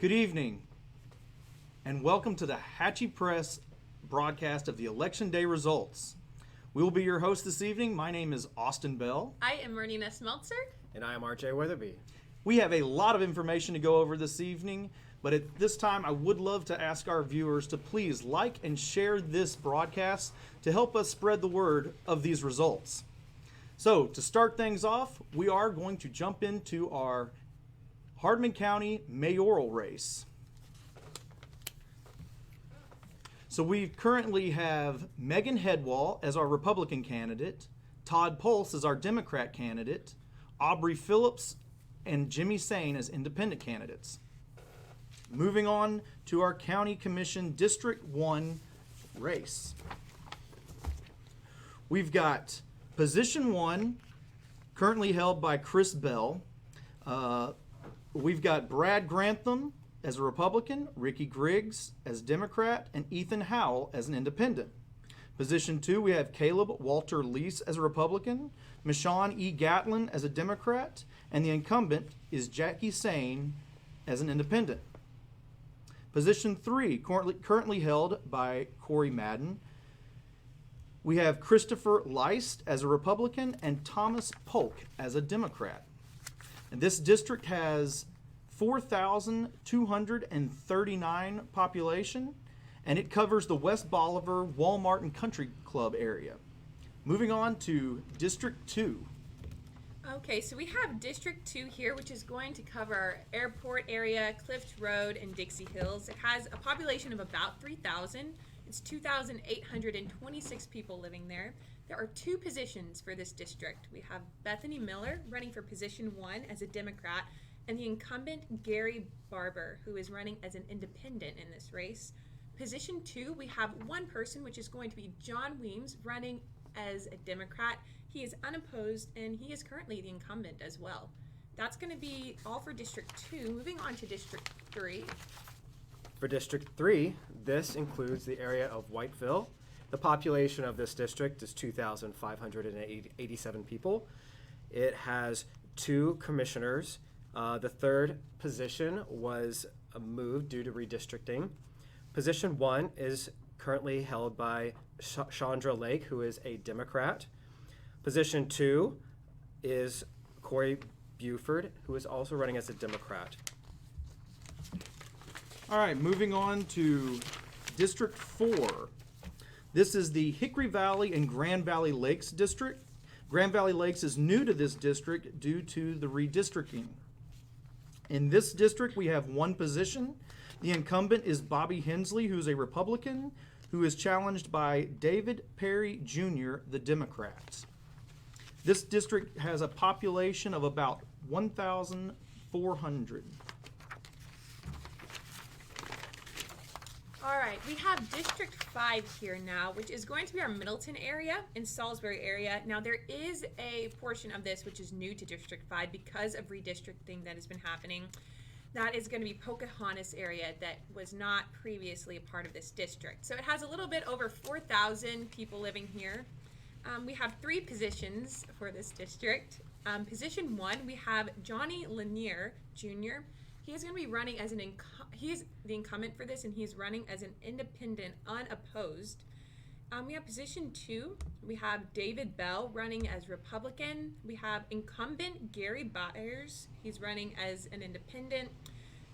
Good evening, and welcome to the Hatchie Press broadcast of the Election Day results. We will be your host this evening. My name is Austin Bell. I am Marina Smeltzer. And I am RJ Weatherby. We have a lot of information to go over this evening, but at this time I would love to ask our viewers to please like and share this broadcast to help us spread the word of these results. So to start things off, we are going to jump into our Hardeman County mayoral race. So we currently have Megan Headwall as our Republican candidate, Todd Pulse as our Democrat candidate, Aubrey Phillips and Jimmy Sane as independent candidates. Moving on to our County Commission District 1 race. We've got position 1 currently held by Chris Bell. We've got Brad Grantham as a Republican, Ricky Griggs as Democrat, and Ethan Howell as an independent. Position 2, we have Caleb Walter Lease as a Republican, Michonne E. Gatlin as a Democrat, and the incumbent is Jackie Sane as an independent. Position 3, currently held by Corey Madden. We have Christopher Leist as a Republican and Thomas Polk as a Democrat. And this district has 4,239 population, and it covers the West Bolivar, Walmart, and Country Club area. Moving on to District 2. Okay, so we have District 2 here, which is going to cover our airport area, Clift Road, and Dixie Hills. It has a population of about 3,000. It's 2,826 people living there. There are 2 positions for this district. We have Bethany Miller running for position 1 as a Democrat, and the incumbent Gary Barber, who is running as an independent in this race. Position 2, we have one person, which is going to be John Weems, running as a Democrat. He is unopposed, and he is currently the incumbent as well. That's going to be all for District 2. Moving on to District 3. For District 3, this includes the area of Whiteville. The population of this district is 2,587 people. It has 2 commissioners. The third position was moved due to redistricting. Position 1 is currently held by Chandra Lake, who is a Democrat. Position 2 is Corey Buford, who is also running as a Democrat. All right, moving on to District 4. This is the Hickory Valley and Grand Valley Lakes district. Grand Valley Lakes is new to this district due to the redistricting. In this district, we have one position. The incumbent is Bobby Hensley, who is a Republican, who is challenged by David Perry Jr., the Democrat. This district has a population of about 1,400. All right, we have District 5 here now, which is going to be our Middleton area and Salisbury area. Now, there is a portion of this which is new to District 5 because of redistricting that has been happening. That is going to be Pocahontas area that was not previously a part of this district. So it has a little bit over 4,000 people living here. We have 3 positions for this district. Position 1, we have Johnny Lanier Jr. He is going to be running as he is the incumbent for this, and he's running as an independent, unopposed. We have position 2. We have David Bell running as Republican. We have incumbent Gary Byers. He's running as an independent.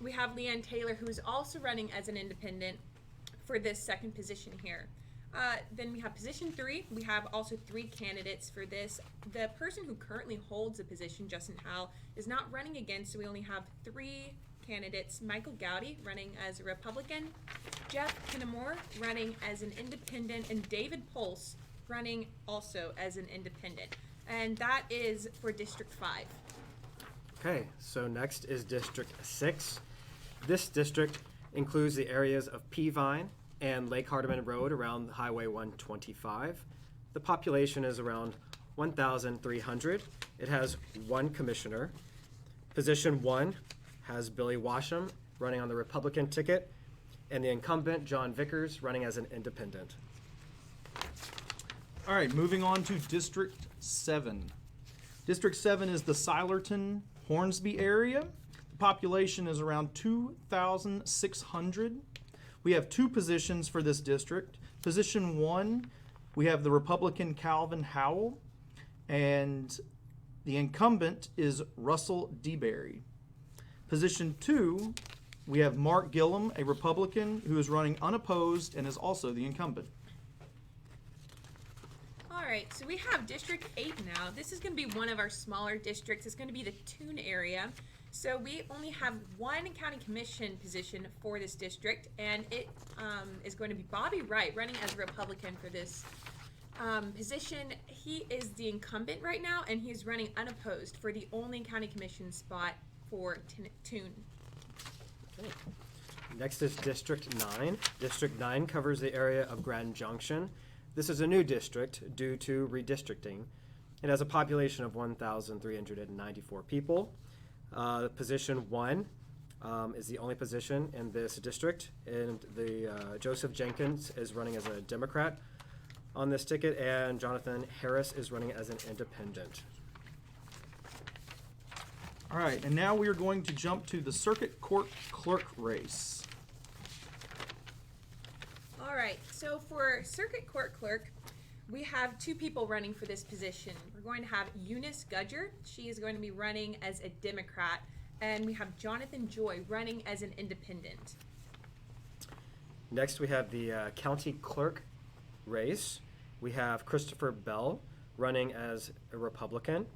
We have Leanne Taylor, who is also running as an independent for this second position here. Then we have position 3. We have also 3 candidates for this. The person who currently holds the position, Justin Howell, is not running again, so we only have 3 candidates. Michael Gowdy running as a Republican, Jeff Kinnamore running as an independent, and David Pulse running also as an independent. And that is for District 5. Okay, so next is District 6. This district includes the areas of Peavine and Lake Hardeman Road around Highway 125. The population is around 1,300. It has 1 commissioner. Position 1 has Billy Washam running on the Republican ticket, and the incumbent, John Vickers, running as an independent. All right, moving on to District 7. District 7 is the Silerton, Hornsby area. The population is around 2,600. We have two positions for this district. Position 1, we have the Republican Calvin Howell, and the incumbent is Russell DeBerry. Position 2, we have Mark Gillum, a Republican who is running unopposed and is also the incumbent. All right, so we have District 8 now. This is going to be one of our smaller districts. It's going to be the Toon area. So we only have one county commission position for this district, and it is going to be Bobby Wright running as a Republican for this position. He is the incumbent right now, and he is running unopposed for the only county commission spot for Toon. Next is District 9. District 9 covers the area of Grand Junction. This is a new district due to redistricting. It has a population of 1,394 people. Position 1 is the only position in this district, and Joseph Jenkins is running as a Democrat on this ticket, and Jonathan Harris is running as an independent. All right, and now we are going to jump to the Circuit Court Clerk race. All right, so for Circuit Court Clerk, we have two people running for this position. We're going to have Eunice Gudger. She is going to be running as a Democrat, and we have Jonathan Joy running as an independent. Next, we have the County Clerk race. We have Christopher Bell running as a Republican,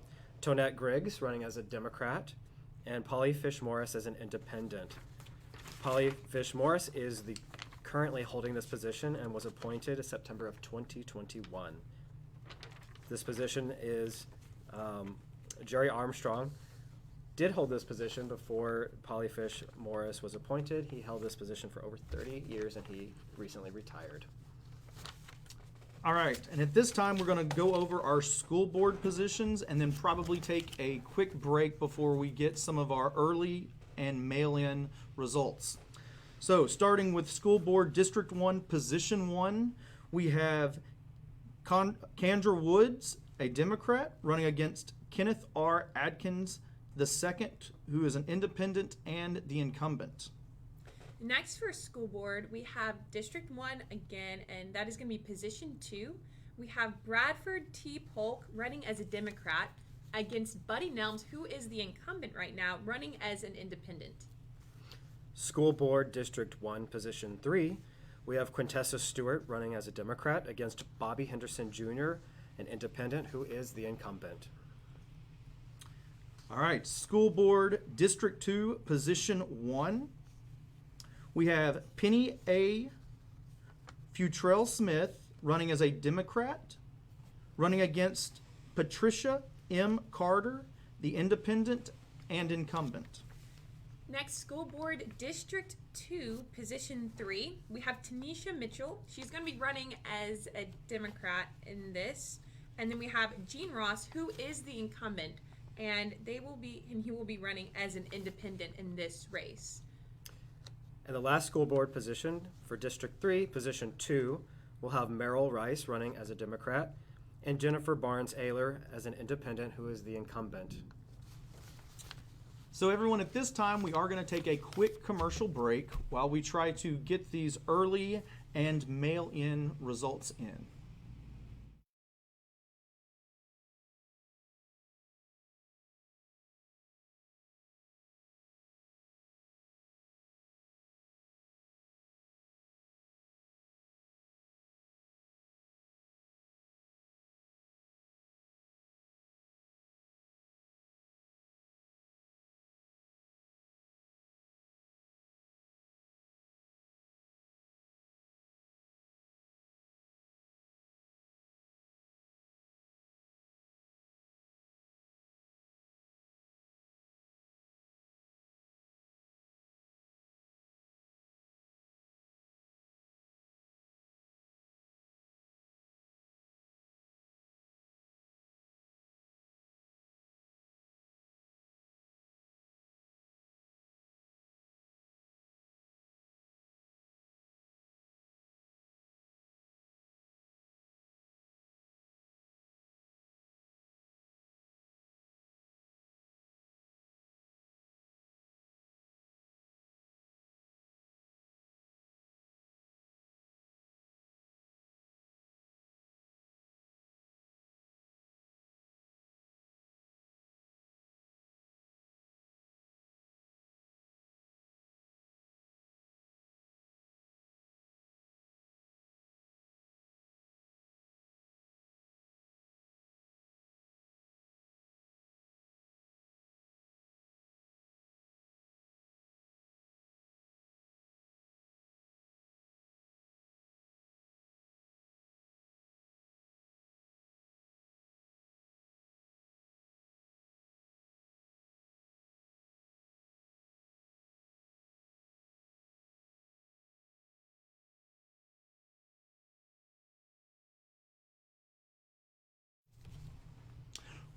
Tonette Griggs running as a Democrat, and Polly Fish Morris as an independent. Polly Fish Morris is currently holding this position and was appointed in September of 2021. This position is Jerry Armstrong did hold this position before Polly Fish Morris was appointed. He held this position for over 30 years and he recently retired. All right, and at this time, we're going to go over our school board positions and then probably take a quick break before we get some of our early and mail-in results. So, starting with School Board District 1, Position 1, we have Kendra Woods, a Democrat, running against Kenneth R. Adkins II, who is an independent and the incumbent. Next for school board, we have District 1 again, and that is going to be Position 2. We have Bradford T. Polk running as a Democrat against Buddy Nelms, who is the incumbent right now, running as an independent. School Board District 1, Position 3, we have Quintessa Stewart running as a Democrat against Bobby Henderson Jr., an independent who is the incumbent. All right, School Board District 2, Position 1. We have Penny A. Futrell Smith running as a Democrat, running against Patricia M. Carter, the independent and incumbent. Next, School Board District 2, Position 3, we have Tanisha Mitchell. She's going to be running as a Democrat in this. And then we have Gene Ross, who is the incumbent, and he will be running as an independent in this race. And the last school board position for District 3, Position 2, we'll have Merrill Rice running as a Democrat and Jennifer Barnes-Ayler as an independent who is the incumbent. So everyone, at this time, we are going to take a quick commercial break while we try to get these early and mail-in results in.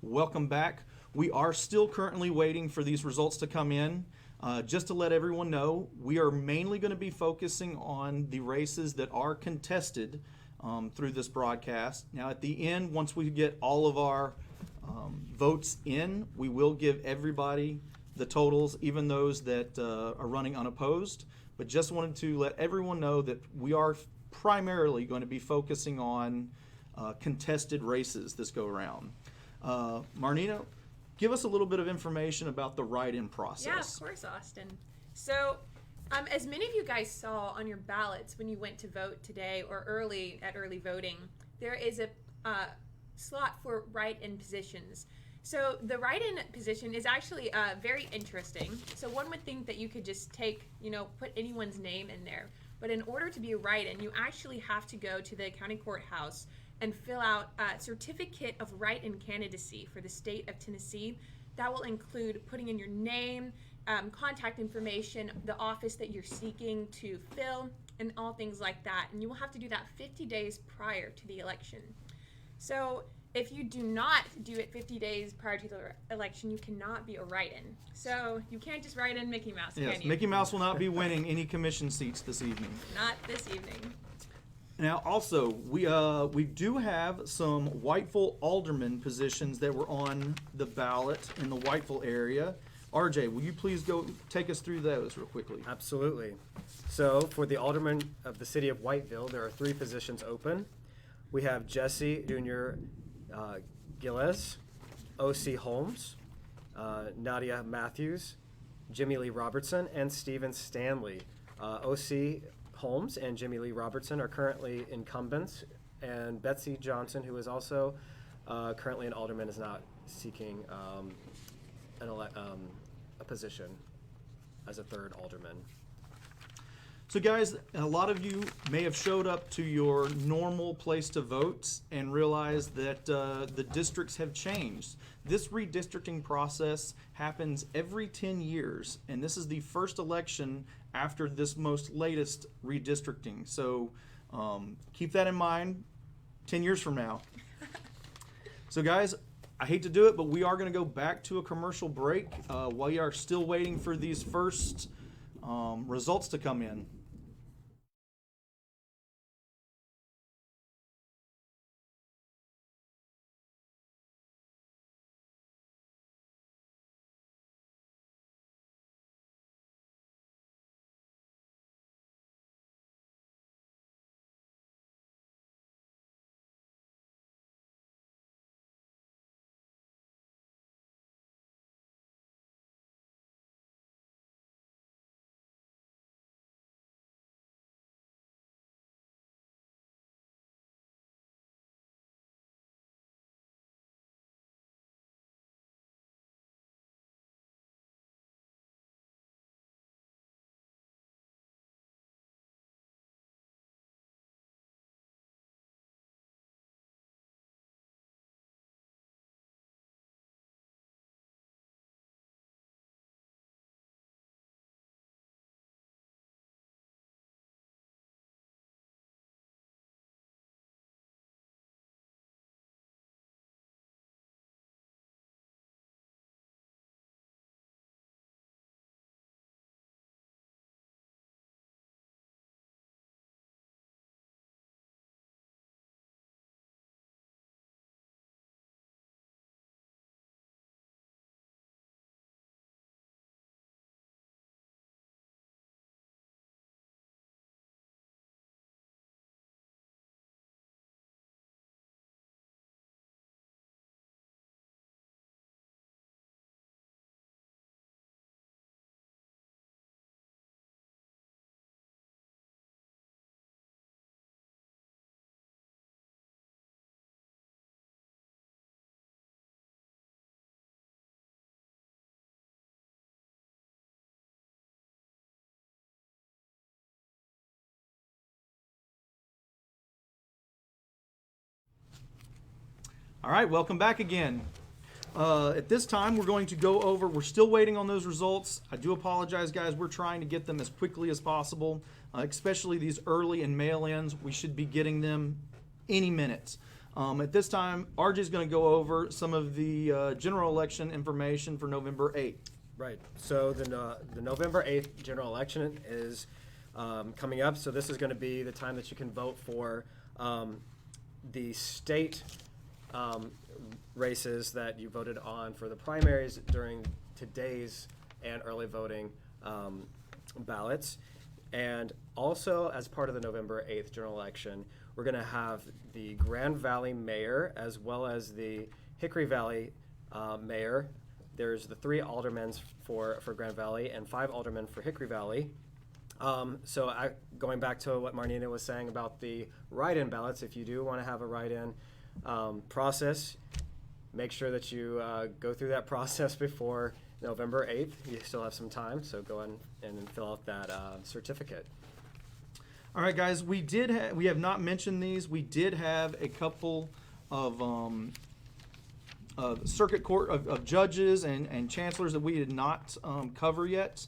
welcome back. We are still currently waiting for these results to come in. Just to let everyone know, we are mainly going to be focusing on the races that are contested through this broadcast. Now, at the end, once we get all of our votes in, we will give everybody the totals, even those that are running unopposed. But just wanted to let everyone know that we are primarily going to be focusing on contested races this go around. Marnina, give us a little bit of information about the write-in process. Yeah, of course, Austin. So, as many of you guys saw on your ballots when you went to vote today or early voting, there is a slot for write-in positions. So the write-in position is actually very interesting. So one would think that you could just put anyone's name in there. But in order to be a write-in, you actually have to go to the county courthouse and fill out a certificate of write-in candidacy for the state of Tennessee. That will include putting in your name, contact information, the office that you're seeking to fill, and all things like that. And you will have to do that 50 days prior to the election. So if you do not do it 50 days prior to the election, you cannot be a write-in. So you can't just write in Mickey Mouse, Yes, can you? Mickey Mouse will not be winning any commission seats this evening. Not this evening. Now, also, we do have some Whiteville alderman positions that were on the ballot in the Whiteville area. RJ, will you please go take us through those real quickly? Absolutely. So for the alderman of the city of Whiteville, there are 3 positions open. We have Jesse Jr. Gilles, O.C. Holmes, Nadia Matthews, Jimmy Lee Robertson, and Stephen Stanley. O.C. Holmes and Jimmy Lee Robertson are currently incumbents, and Betsy Johnson, who is also currently an alderman, is not seeking a position as a 3rd alderman. So guys, a lot of you may have showed up to your normal place to vote and realized that the districts have changed. This redistricting process happens every 10 years, and this is the first election after this most latest redistricting. So keep that in mind 10 years from now. So guys, I hate to do it, but we are going to go back to a commercial break while we are still waiting for these first results to come in. All right, welcome back again. At this time, we're going to go over, we're still waiting on those results. I do apologize, guys. We're trying to get them as quickly as possible, especially these early and mail-ins. We should be getting them any minute. At this time, RJ is going to go over some of the general election information for November 8th. Right. So the November 8th general election is coming up. So this is going to be the time that you can vote for the state races that you voted on for the primaries during today's and early voting ballots. And also, as part of the November 8th general election, we're going to have the Grand Valley mayor as well as the Hickory Valley mayor. There's the 3 aldermen for Grand Valley and 5 aldermen for Hickory Valley. Going back to what Marnina was saying about the write-in ballots, if you do want to have a write-in process, make sure that you go through that process before November 8th. You still have some time, so go in and fill out that certificate. All right, guys, we have not mentioned these. We did have a couple of circuit court of judges and chancellors that we did not cover yet.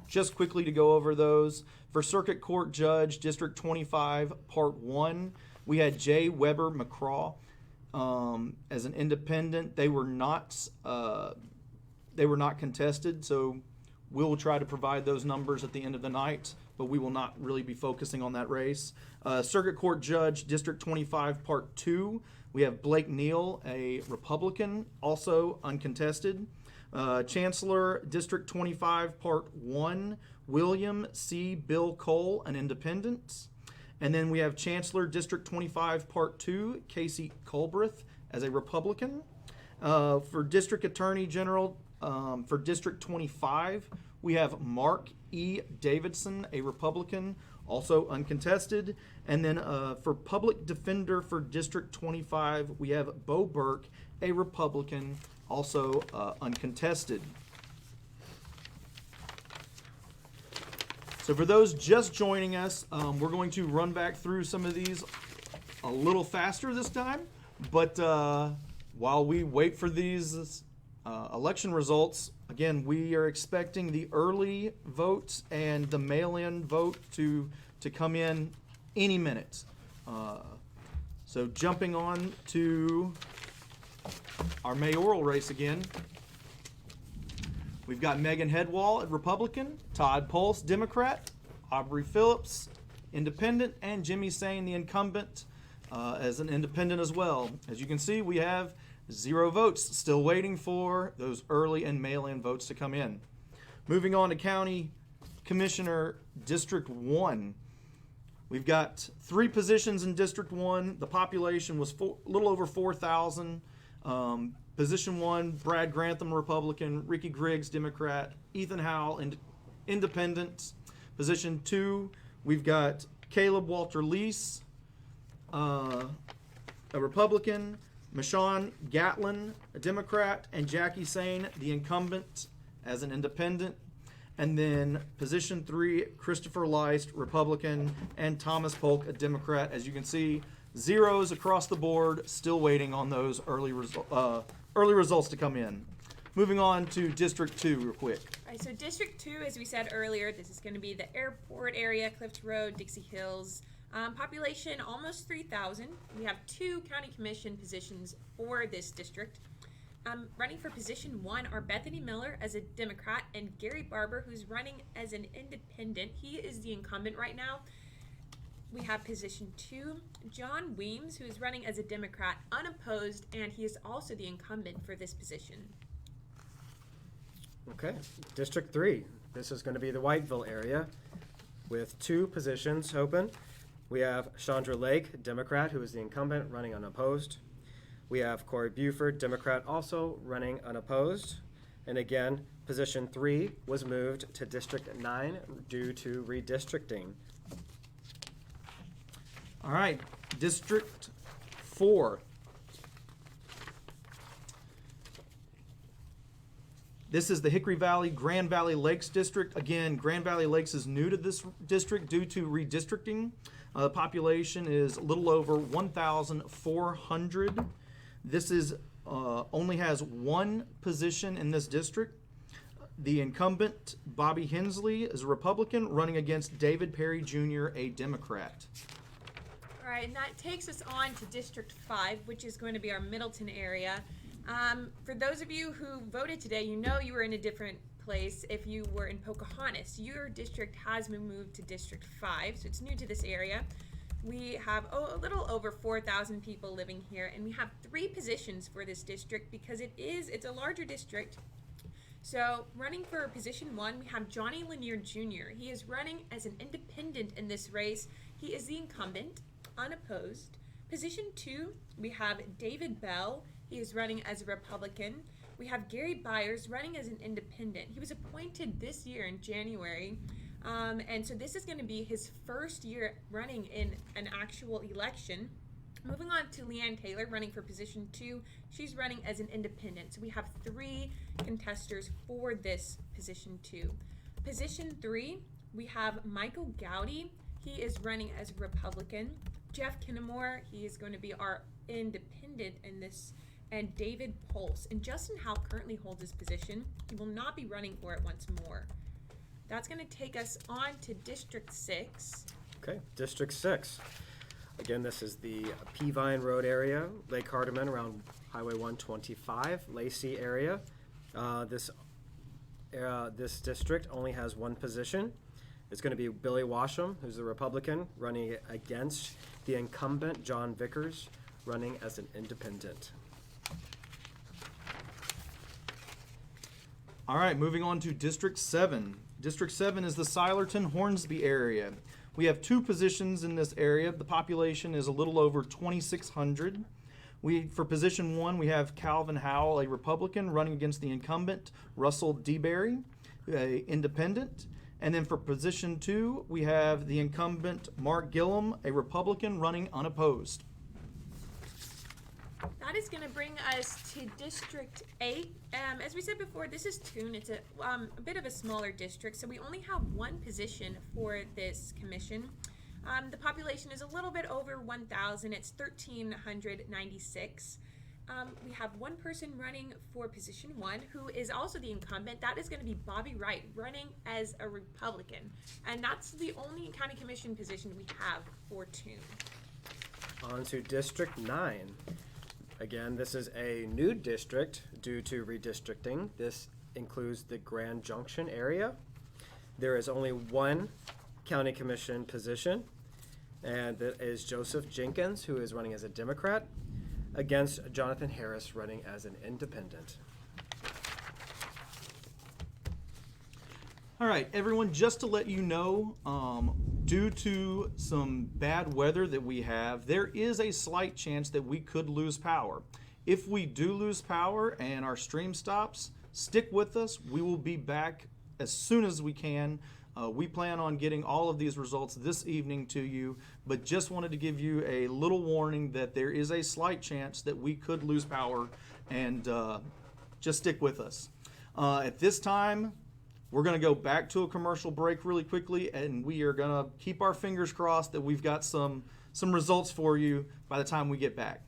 Just quickly to go over those. For Circuit Court Judge, District 25, Part 1, we had J. Weber McCraw as an independent. They were not contested, so we'll try to provide those numbers at the end of the night, but we will not really be focusing on that race. Circuit Court Judge, District 25, Part 2, we have Blake Neal, a Republican, also uncontested. Chancellor, District 25, Part 1, William C. Bill Cole, an independent. And then we have Chancellor, District 25, Part 2, Casey Culbreth, as a Republican. For District Attorney General, for District 25, we have Mark E. Davidson, a Republican, also uncontested. And then for Public Defender for District 25, we have Bo Burke, a Republican, also uncontested. So for those just joining us, we're going to run back through some of these a little faster this time. But while we wait for these election results, again, we are expecting the early votes and the mail-in vote to come in any minute. So jumping on to our mayoral race again. We've got Megan Headwall, Republican, Todd Pulse, Democrat, Aubrey Phillips, Independent, and Jimmy Sane, the incumbent, as an independent as well. As you can see, we have 0 votes, still waiting for those early and mail-in votes to come in. Moving on to County Commissioner District 1. We've got 3 positions in District 1. The population was a little over 4,000. Position 1, Brad Grantham, Republican, Ricky Griggs, Democrat, Ethan Howell, Independent. Position 2, we've got Caleb Walter Lease, a Republican, Michonne Gatlin, a Democrat, and Jackie Sane, the incumbent, as an independent. And then position 3, Christopher Leist, Republican, and Thomas Polk, a Democrat. As you can see, 0s across the board, still waiting on those early results to come in. Moving on to District 2 real quick. All right, so District 2, as we said earlier, this is going to be the airport area, Clifton Road, Dixie Hills. Population almost 3,000. We have 2 county commission positions for this district. Running for position 1 are Bethany Miller as a Democrat and Gary Barber, who's running as an independent. He is the incumbent right now. We have position 2, John Weems, who is running as a Democrat, unopposed, and he is also the incumbent for this position. Okay, District 3. This is going to be the Whiteville area with 2 positions open. We have Chandra Lake, Democrat, who is the incumbent, running unopposed. We have Corey Buford, Democrat, also running unopposed. And again, position 3 was moved to District 9 due to redistricting. All right, District 4. This is the Hickory Valley, Grand Valley Lakes District. Again, Grand Valley Lakes is new to this district due to redistricting. The population is a little over 1,400. This is only has 1 position in this district. The incumbent, Bobby Hensley, is a Republican running against David Perry Jr., a Democrat. All right, and that takes us on to District 5, which is going to be our Middleton area. For those of you who voted today, you know you were in a different place if you were in Pocahontas. Your district has been moved to District 5, so it's new to this area. We have a little over 4,000 people living here, and we have 3 positions for this district because it's a larger district. So running for position 1, we have Johnny Lanier Jr. He is running as an independent in this race. He is the incumbent, unopposed. Position 2, we have David Bell. He is running as a Republican. We have Gary Byers running as an independent. He was appointed this year in January. And so this is going to be his first year running in an actual election. Moving on to Leanne Taylor running for position 2. She's running as an independent. So we have 3 contesters for this position 2. Position 3, we have Michael Gowdy. He is running as a Republican. Jeff Kinnamore, he is going to be our independent in this, and David Pulse. And Justin Howe currently holds his position. He will not be running for it once more. That's going to take us on to District 6. Okay, District 6. Again, this is the Peavine Road area, Lake Hardeman around Highway 125, Lacey area. This district only has 1 position. It's going to be Billy Washam, who's the Republican, running against the incumbent John Vickers, running as an independent. All right, moving on to District 7. District 7 is the Silerton-Hornsby area. We have 2 positions in this area. The population is a little over 2,600. For position 1, we have Calvin Howell, a Republican, running against the incumbent Russell DeBerry, a independent. And then for position 2, we have the incumbent Mark Gillum, a Republican, running unopposed. That is going to bring us to District 8. As we said before, this is Toon. It's a bit of a smaller district, so we only have 1 position for this commission. The population is a little bit over 1,000. It's 1,396. We have 1 person running for position 1 who is also the incumbent. That is going to be Bobby Wright running as a Republican. And that's the only county commission position we have for Toon. On to District 9. Again, this is a new district due to redistricting. This includes the Grand Junction area. There is only 1 county commission position, and that is Joseph Jenkins, who is running as a Democrat, against Jonathan Harris, running as an independent. All right, everyone, just to let you know, due to some bad weather that we have, there is a slight chance that we could lose power. If we do lose power and our stream stops, stick with us. We will be back as soon as we can. We plan on getting all of these results this evening to you, but just wanted to give you a little warning that there is a slight chance that we could lose power, and just stick with us. At this time, we're going to go back to a commercial break really quickly, and we are going to keep our fingers crossed that we've got some results for you by the time we get back.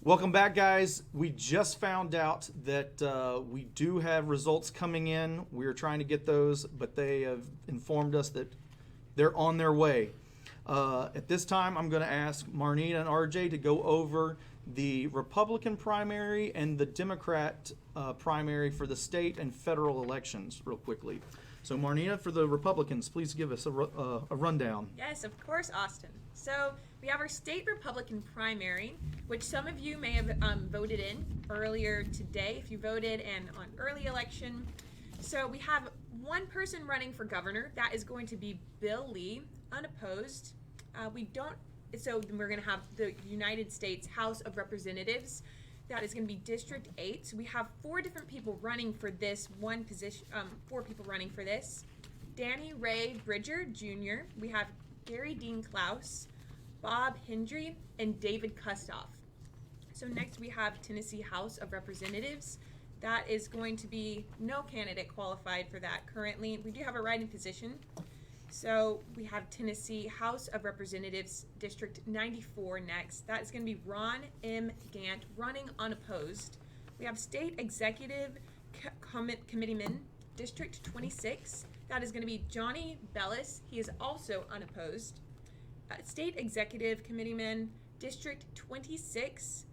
Welcome back, guys. We just found out that we do have results coming in. We're trying to get those, but they have informed us that they're on their way. At this time, I'm going to ask Marnita and RJ to go over the Republican primary and the Democrat primary for the state and federal elections real quickly. So Marnita, for the Republicans, please give us a rundown. Yes, of course, Austin. So we have our state Republican primary, which some of you may have voted in earlier today if you voted and on early election. So we have one person running for governor. That is going to be Bill Lee, unopposed. So we're going to have the United States House of Representatives. That is going to be District 8. So we have 4 different people running for this one position, 4 people running for this. Danny Ray Bridger Jr., we have Gary Dean Klaus, Bob Hendry, and David Kustoff. So next we have Tennessee House of Representatives. That is going to be no candidate qualified for that currently. We do have a write-in position. So we have Tennessee House of Representatives District 94 next. That is going to be Ron M. Gant running unopposed. We have State Executive Committeeman District 26. That is going to be Johnny Bellis. He is also unopposed. State Executive Committeeman District 26.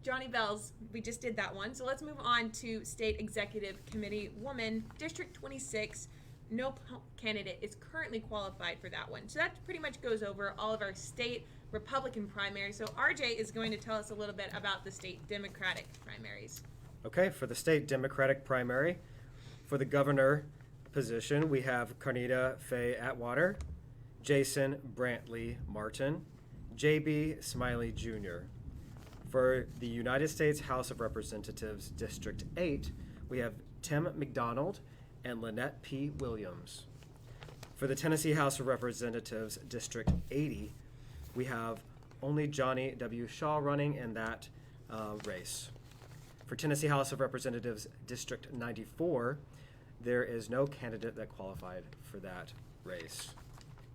Johnny Bells, we just did that one. So let's move on to State Executive Committee Woman District 26. No candidate is currently qualified for that one. So that pretty much goes over all of our state Republican primaries. So RJ is going to tell us a little bit about the state Democratic primaries. Okay, for the state Democratic primary, for the governor position, we have Carnita Faye Atwater, Jason Brantley Martin, J.B. Smiley Jr. For the United States House of Representatives District 8, we have Tim McDonald and Lynette P. Williams. For the Tennessee House of Representatives District 80, we have only Johnny W. Shaw running in that race. For Tennessee House of Representatives District 94, there is no candidate that qualified for that race.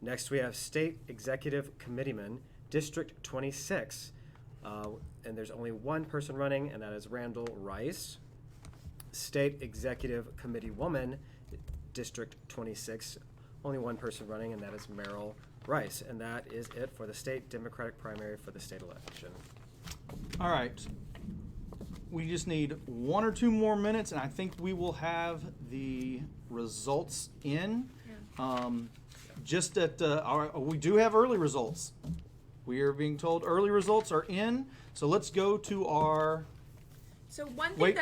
Next, we have State Executive Committeeman District 26, and there's only one person running, and that is Randall Rice. State Executive Committee Woman, District 26, only one person running, and that is Merrill Rice. And that is it for the state Democratic primary for the state election. All right. We just need 1 or 2 more minutes, and I think we will have the results in. Just at we do have early results. We are being told early results are in. So let's go to our. So one thing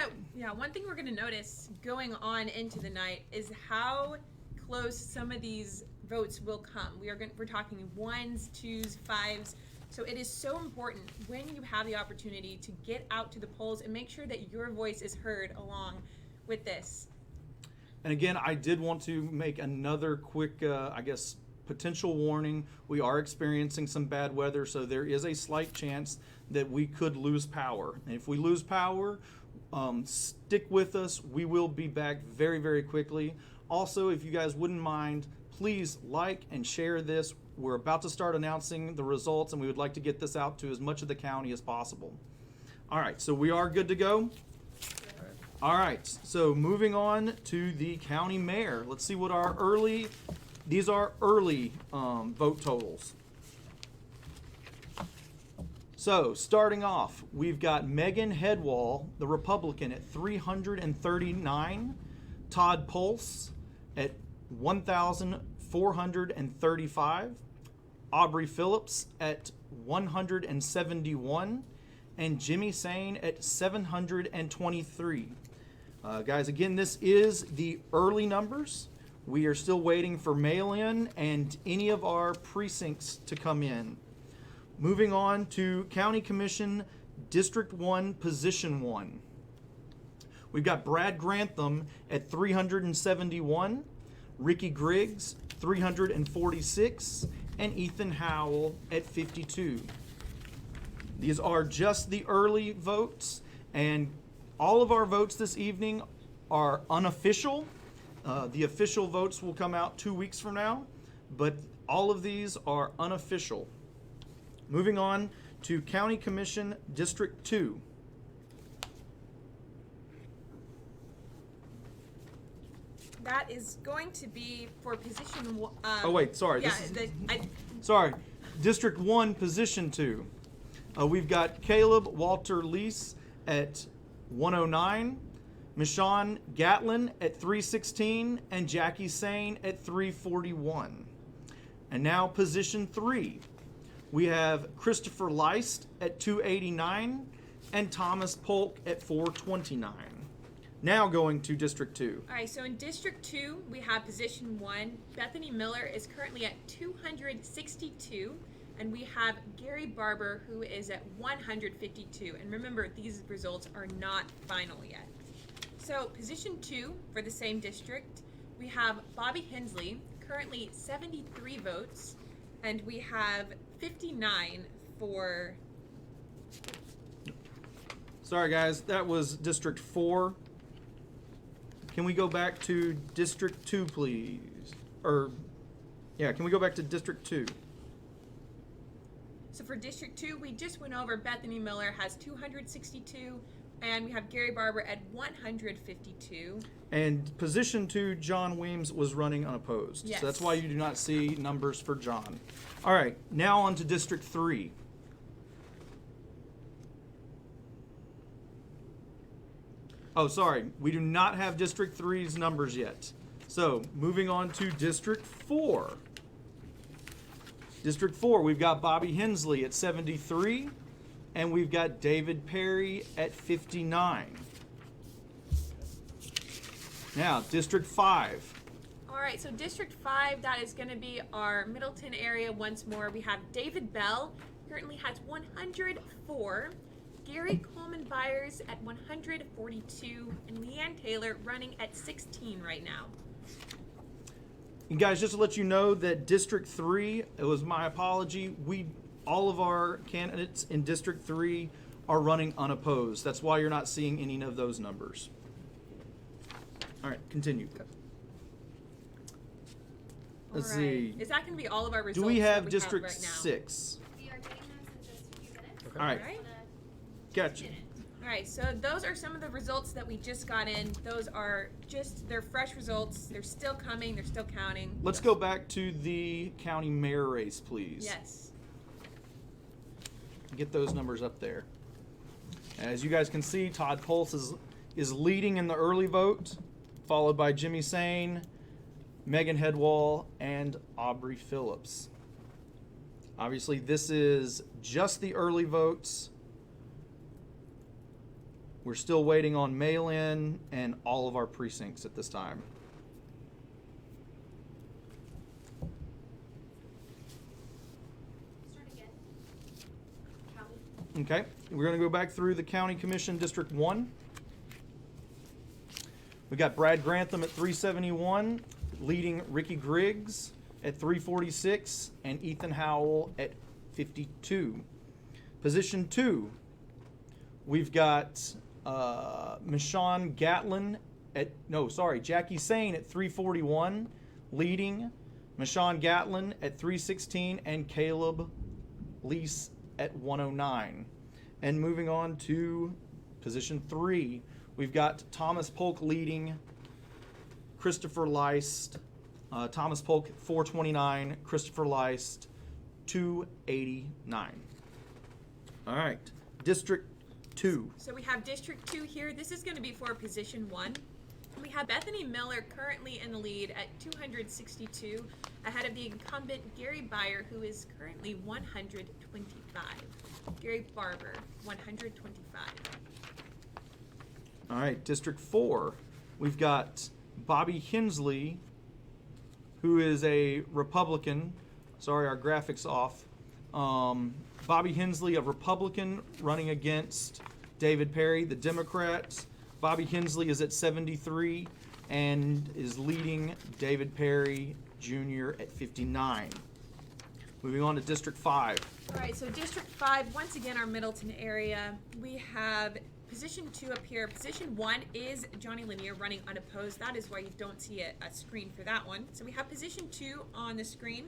we're going to notice going on into the night is how close some of these votes will come. We're talking 1s, 2s, 5s. So it is so important when you have the opportunity to get out to the polls and make sure that your voice is heard along with this. And again, I did want to make another quick, potential warning. We are experiencing some bad weather, so there is a slight chance that we could lose power. And if we lose power, stick with us. We will be back very, very quickly. Also, if you guys wouldn't mind, please like and share this. We're about to start announcing the results, and we would like to get this out to as much of the county as possible. All right, so we are good to go. All right, so moving on to the county mayor. Let's see what our these are early vote totals. So starting off, we've got Megan Headwall, the Republican, at 339, Todd Pulse at 1,435, Aubrey Phillips at 171, and Jimmy Sane at 723. Guys, again, this is the early numbers. We are still waiting for mail-in and any of our precincts to come in. Moving on to County Commission District 1, Position 1. We've got Brad Grantham at 371, Ricky Griggs 346, and Ethan Howell at 52. These are just the early votes, and all of our votes this evening are unofficial. The official votes will come out 2 weeks from now, but all of these are unofficial. Moving on to County Commission District 2. That is going to be for position one. Oh, wait, sorry. Yeah, This is, sorry. District 1, Position 2. We've got Caleb Walter Lease at 109, Michonne Gatlin at 316, and Jackie Sane at 341. And now Position 3. We have Christopher Leist at 289 and Thomas Polk at 429. Now going to District 2. All right, so in District 2, we have position 1. Bethany Miller is currently at 262, and we have Gary Barber, who is at 152. And remember, these results are not final yet. So position 2 for the same district, we have Bobby Hensley, currently 73 votes, and we have 59 for... Sorry, guys, that was District 4. Can we go back to District 2, please? Can we go back to District 2? So for District 2, we just went over Bethany Miller has 262, and we have Gary Barber at 152. And Position 2, John Weems was running unopposed. Yes. So that's why you do not see numbers for John. All right, now on to District 3. Oh, sorry, we do not have District 3's numbers yet. So, moving on to District 4. District 4, we've got Bobby Hensley at 73, and we've got David Perry at 59. Now, District 5. All right, so District 5, that is going to be our Middleton area once more. We have David Bell, currently has 104. Gary Coleman Byers at 142, and Leanne Taylor running at 16 right now. And guys, just to let you know that District 3, it was my apology, all of our candidates in District 3 are running unopposed. That's why you're not seeing any of those numbers. All right, continue. Let's All right. see. Is that going to be all of our results? Do we have that District right now? 6? We are getting them in just a few minutes. Okay. All right, All right. gotcha. All right, so those are some of the results that we just got in. Those are they're fresh results. They're still coming. They're still counting. Let's go back to the county mayor race, please. Yes. Get those numbers up there. As you guys can see, Todd Pulse is leading in the early vote, followed by Jimmy Sane, Megan Headwall, and Aubrey Phillips. Obviously, this is just the early votes. We're still waiting on mail-in and all of our precincts at this time. Start again. County. Okay, we're going to go back through the County Commission District 1. We got Brad Grantham at 371, leading Ricky Griggs at 346, and Ethan Howell at 52. Position 2, we've got Michonne Gatlin Jackie Sane at 341, leading Michonne Gatlin at 316, and Caleb Lease at 109. And moving on to position 3, we've got Thomas Polk leading Christopher Leist. Thomas Polk 429, Christopher Leist 289. All right, District 2. So we have District 2 here. This is going to be for position 1. We have Bethany Miller currently in the lead at 262, ahead of the incumbent Gary Byer, who is currently 125. Gary Barber, 125. All right, District 4, we've got Bobby Hensley, who is a Republican. Sorry, our graphics off. Bobby Hensley, a Republican, running against David Perry, the Democrat. Bobby Hensley is at 73 and is leading David Perry Jr. at 59. Moving on to District 5. All right, so District 5, once again, our Middleton area. We have position 2 up here. Position 1 is Johnny Lanier running unopposed. That is why you don't see a screen for that one. So we have position 2 on the screen.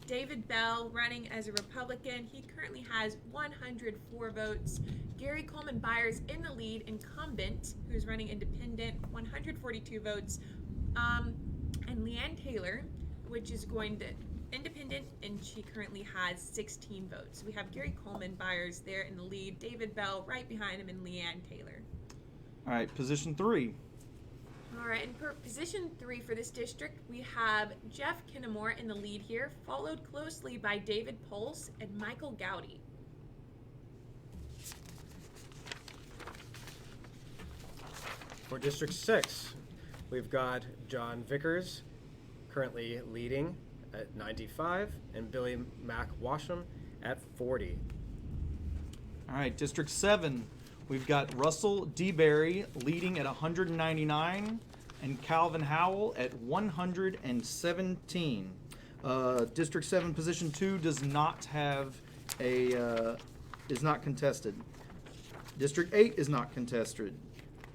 David Bell running as a Republican. He currently has 104 votes. Gary Coleman Byers in the lead, incumbent, who's running independent, 142 votes. And Leanne Taylor, which is going to independent, and she currently has 16 votes. We have Gary Coleman Byers there in the lead, David Bell right behind him, and Leanne Taylor. All right, position 3. All right, and for position 3 for this district, we have Jeff Kinnamore in the lead here, followed closely by David Pulse and Michael Gowdy. For District 6, we've got John Vickers currently leading at 95 and Billy Mack Washam at 40. All right, District 7, we've got Russell DeBerry leading at 199 and Calvin Howell at 117. District 7, position 2 does not have a, is not contested. District 8 is not contested.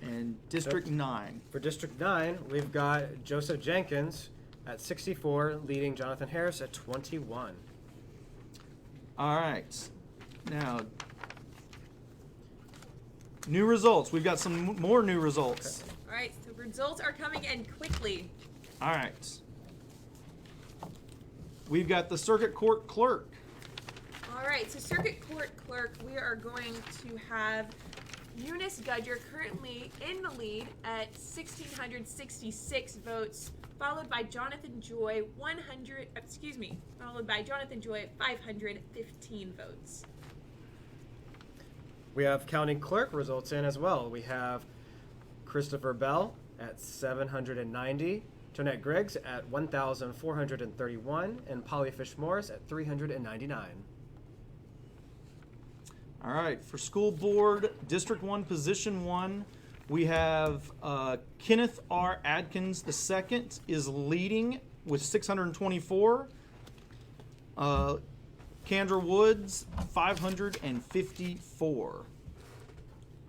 And District 9. For District 9, we've got Joseph Jenkins at 64, leading Jonathan Harris at 21. All right. Now, new results. We've got some more new results. All right, so results are coming in quickly. All right. We've got the Circuit Court Clerk. All right, so Circuit Court Clerk, we are going to have Eunice Gudger currently in the lead at 1,666 votes, followed by Jonathan Joy followed by Jonathan Joy at 515 votes. We have County Clerk results in as well. We have Christopher Bell at 790, Jeanette Griggs at 1,431, and Polly Fish Morris at 399. All right. For School Board, District 1, Position 1, we have Kenneth R. Adkins II is leading with 624. Kendra Woods, 554.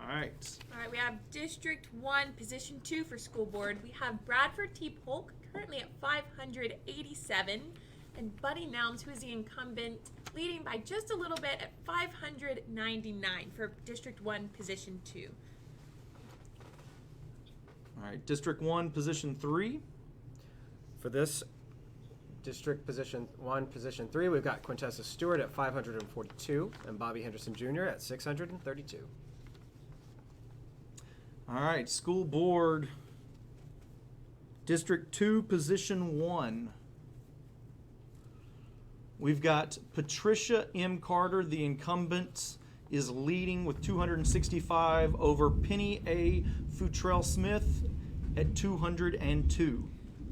All right. All right, we have District 1, Position 2 for School Board. We have Bradford T. Polk currently at 587, and Buddy Nelms, who is the incumbent, leading by just a little bit at 599 for District 1, Position 2. All right. District 1, Position 3. For this District Position 1, Position 3, we've got Quintessa Stewart at 542 and Bobby Henderson Jr. at 632. All right. School Board, District 2, Position 1. We've got Patricia M. Carter, the incumbent, is leading with 265 over Penny A. Futrell Smith at 202.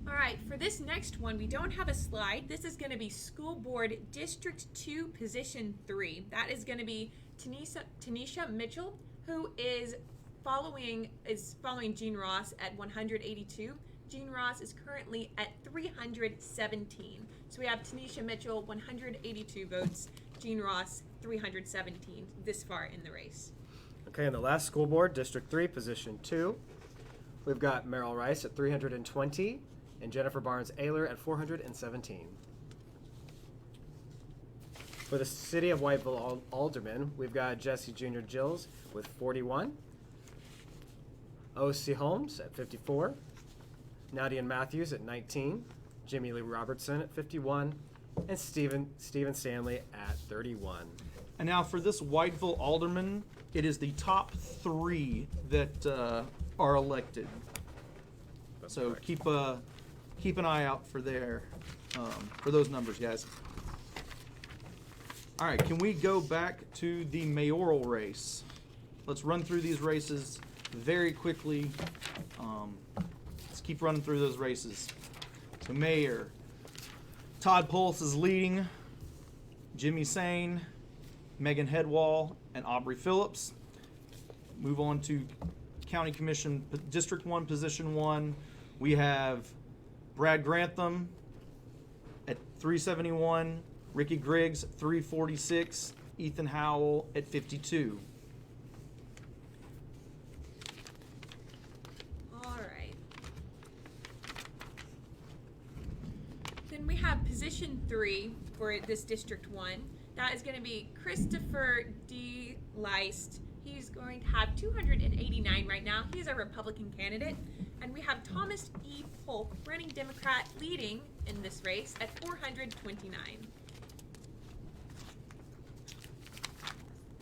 All right, for this next one, we don't have a slide. This is going to be School Board District 2, Position 3. That is going to be Tanisha Mitchell, who is following Jean Ross at 182. Jean Ross is currently at 317. So we have Tanisha Mitchell, 182 votes, Jean Ross, 317 this far in the race. Okay, and the last School Board, District 3, Position 2, we've got Merrill Rice at 320 and Jennifer Barnes-Ayler at 417. For the City of Whiteville Alderman, we've got Jesse Jr. Gills with 41, O.C. Holmes at 54, Nadia Matthews at 19, Jimmy Lee Robertson at 51, and Stephen Stanley at 31. And now for this Whiteville Alderman, it is the top 3 that are elected. That's So correct. keep an eye out for for those numbers, guys. All right, can we go back to the mayoral race? Let's run through these races very quickly. Let's keep running through those races. So mayor, Todd Pulse is leading. Jimmy Sane, Megan Headwall, and Aubrey Phillips. Move on to County Commission, District 1, Position 1. We have Brad Grantham at 371, Ricky Griggs 346, Ethan Howell at 52. All right. Then we have Position 3 for this District 1. That is going to be Christopher D. Leist. He's going to have 289 right now. He's a Republican candidate. And we have Thomas E. Polk, running Democrat, leading in this race at 429.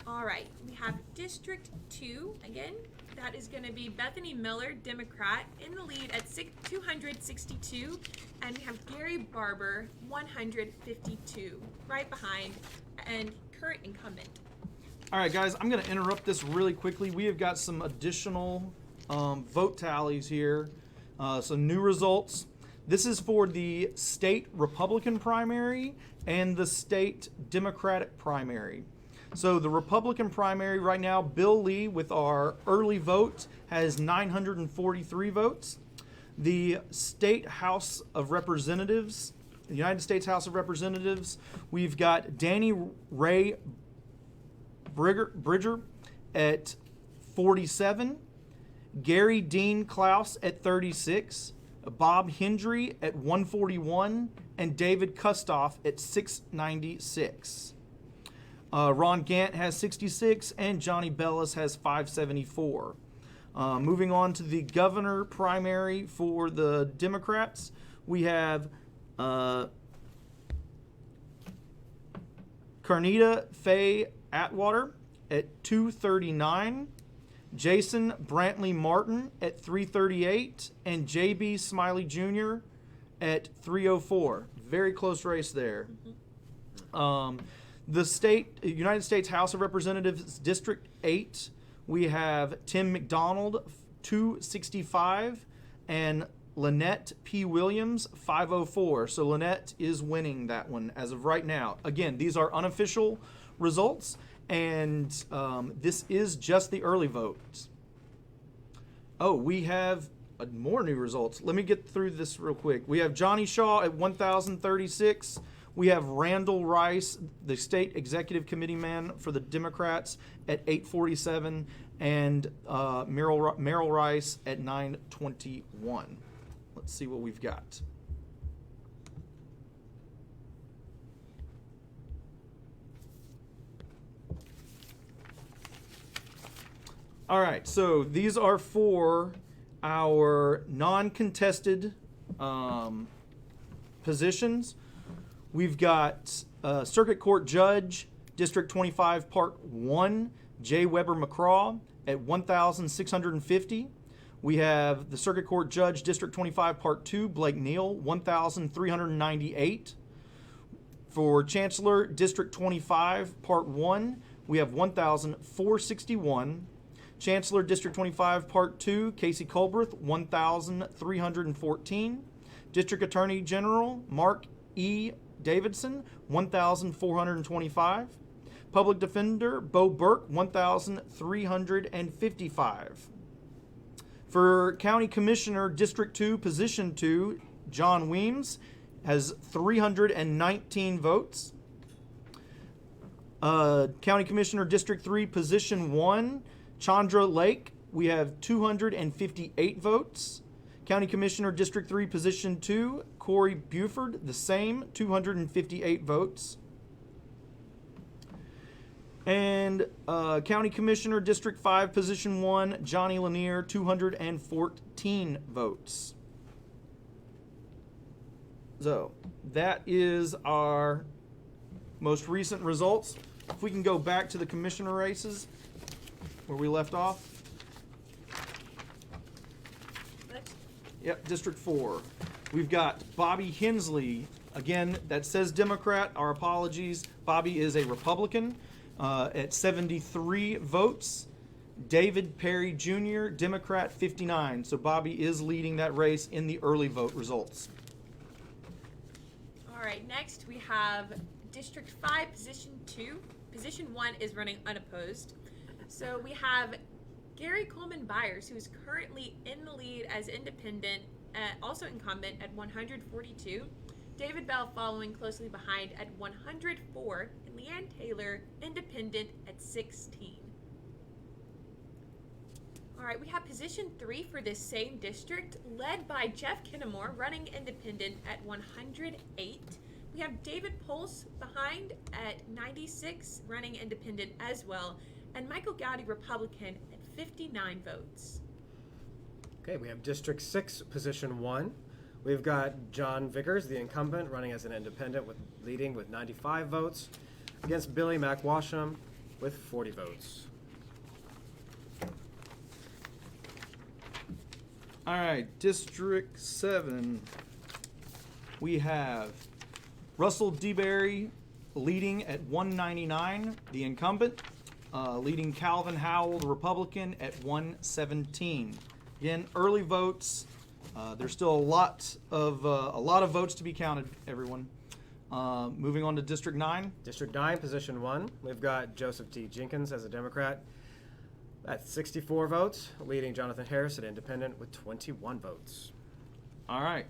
All right, we have District 2 again. That is going to be Bethany Miller, Democrat, in the lead at 262. And we have Gary Barber, 152, right behind, and current incumbent. All right, guys, I'm going to interrupt this really quickly. We have got some additional vote tallies here, some new results. This is for the state Republican primary and the state Democratic primary. So the Republican primary right now, Bill Lee, with our early vote, has 943 votes. The State House of Representatives, the United States House of Representatives, we've got Danny Ray Bridger at 47, Gary Dean Klaus at 36, Bob Hendry at 141, and David Kustoff at 696. Ron Gant has 66, and Johnny Bellis has 574. Moving on to the governor primary for the Democrats, we have Carnita Faye Atwater at 239, Jason Brantley Martin at 338, and J.B. Smiley Jr. at 304. Very close race there. The United States House of Representatives, District 8, we have Tim McDonald, 265, and Lynette P. Williams, 504. So Lynette is winning that one as of right now. Again, these are unofficial results, and this is just the early votes. Oh, we have more new results. Let me get through this real quick. We have Johnny Shaw at 1,036. We have Randall Rice, the state executive committee man for the Democrats, at 847, and Merrill Rice at 921. Let's see what we've got. All right, so these are for our non-contested positions. We've got Circuit Court Judge, District 25, Part 1, J. Weber McCraw at 1,650. We have the Circuit Court Judge, District 25, Part 2, Blake Neal, 1,398. For Chancellor, District 25, Part 1, we have 1,461. Chancellor, District 25, Part 2, Casey Colbreth, 1,314. District Attorney General, Mark E. Davidson, 1,425. Public Defender, Bo Burke, 1,355. For County Commissioner, District 2, Position 2, John Weems has 319 votes. County Commissioner, District 3, Position 1, Chandra Lake, we have 258 votes. County Commissioner, District 3, Position 2, Corey Buford, the same, 258 votes. And County Commissioner, District 5, Position 1, Johnny Lanier, 214 votes. So, that is our most recent results. If we can go back to the commissioner races where we left off. Yep, District 4. We've got Bobby Hensley. Again, that says Democrat. Our apologies. Bobby is a Republican at 73 votes. David Perry Jr., Democrat, 59. So Bobby is leading that race in the early vote results. All right, next we have District 5, Position 2. Position 1 is running unopposed. So we have Gary Coleman Byers, who is currently in the lead as independent, also incumbent at 142. David Bell following closely behind at 104, and Leanne Taylor, independent, at 16. All right, we have Position 3 for this same district, led by Jeff Kinnamore, running independent at 108. we have David Pulse behind at 96, running independent as well, and Michael Gowdy, Republican, at 59 votes. Okay, we have District 6, Position 1. We've got John Vickers, the incumbent, running as an independent, leading with 95 votes, against Billy McWasham with 40 votes. All right, District 7. We have Russell DeBerry leading at 199, the incumbent, leading Calvin Howell, the Republican, at 117. Again, early votes. There's still a lot of votes to be counted, everyone. Moving on to District 9. District 9, Position 1. We've got Joseph T. Jenkins as a Democrat at 64 votes, leading Jonathan Harris, an independent, with 21 votes. All right.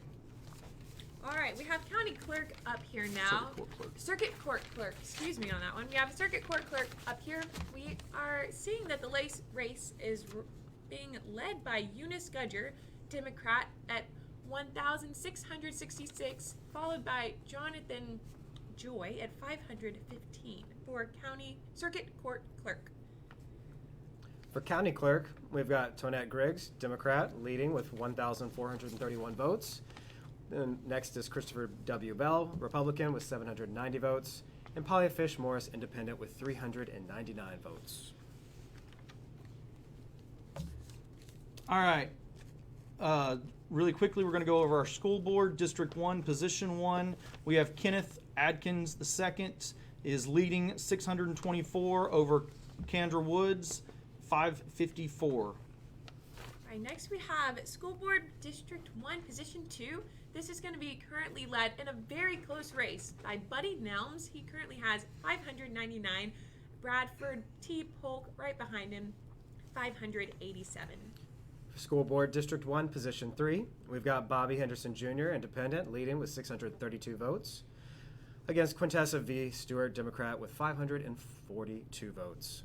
All right, we have county clerk up here now. Circuit court clerk, excuse me on that one. We have circuit court clerk up here. We are seeing that the race is being led by Eunice Gudger, Democrat, at 1,666, followed by Jonathan Joy at 515 for county circuit court clerk. For county clerk, we've got Tonette Griggs, Democrat, leading with 1,431 votes. Then next is Christopher W. Bell, Republican, with 790 votes, and Polly Fish Morris, Independent, with 399 votes. All right. Really quickly, we're going to go over our school board. District 1, Position 1. We have Kenneth Adkins II is leading 624 over Kendra Woods, 554. All right, next we have School Board District 1, Position 2. This is going to be currently led in a very close race by Buddy Nelms. He currently has 599. Bradford T. Polk right behind him, 587. For School Board District 1, Position 3, we've got Bobby Henderson Jr., Independent, leading with 632 votes, against Quintessa V. Stewart, Democrat, with 542 votes.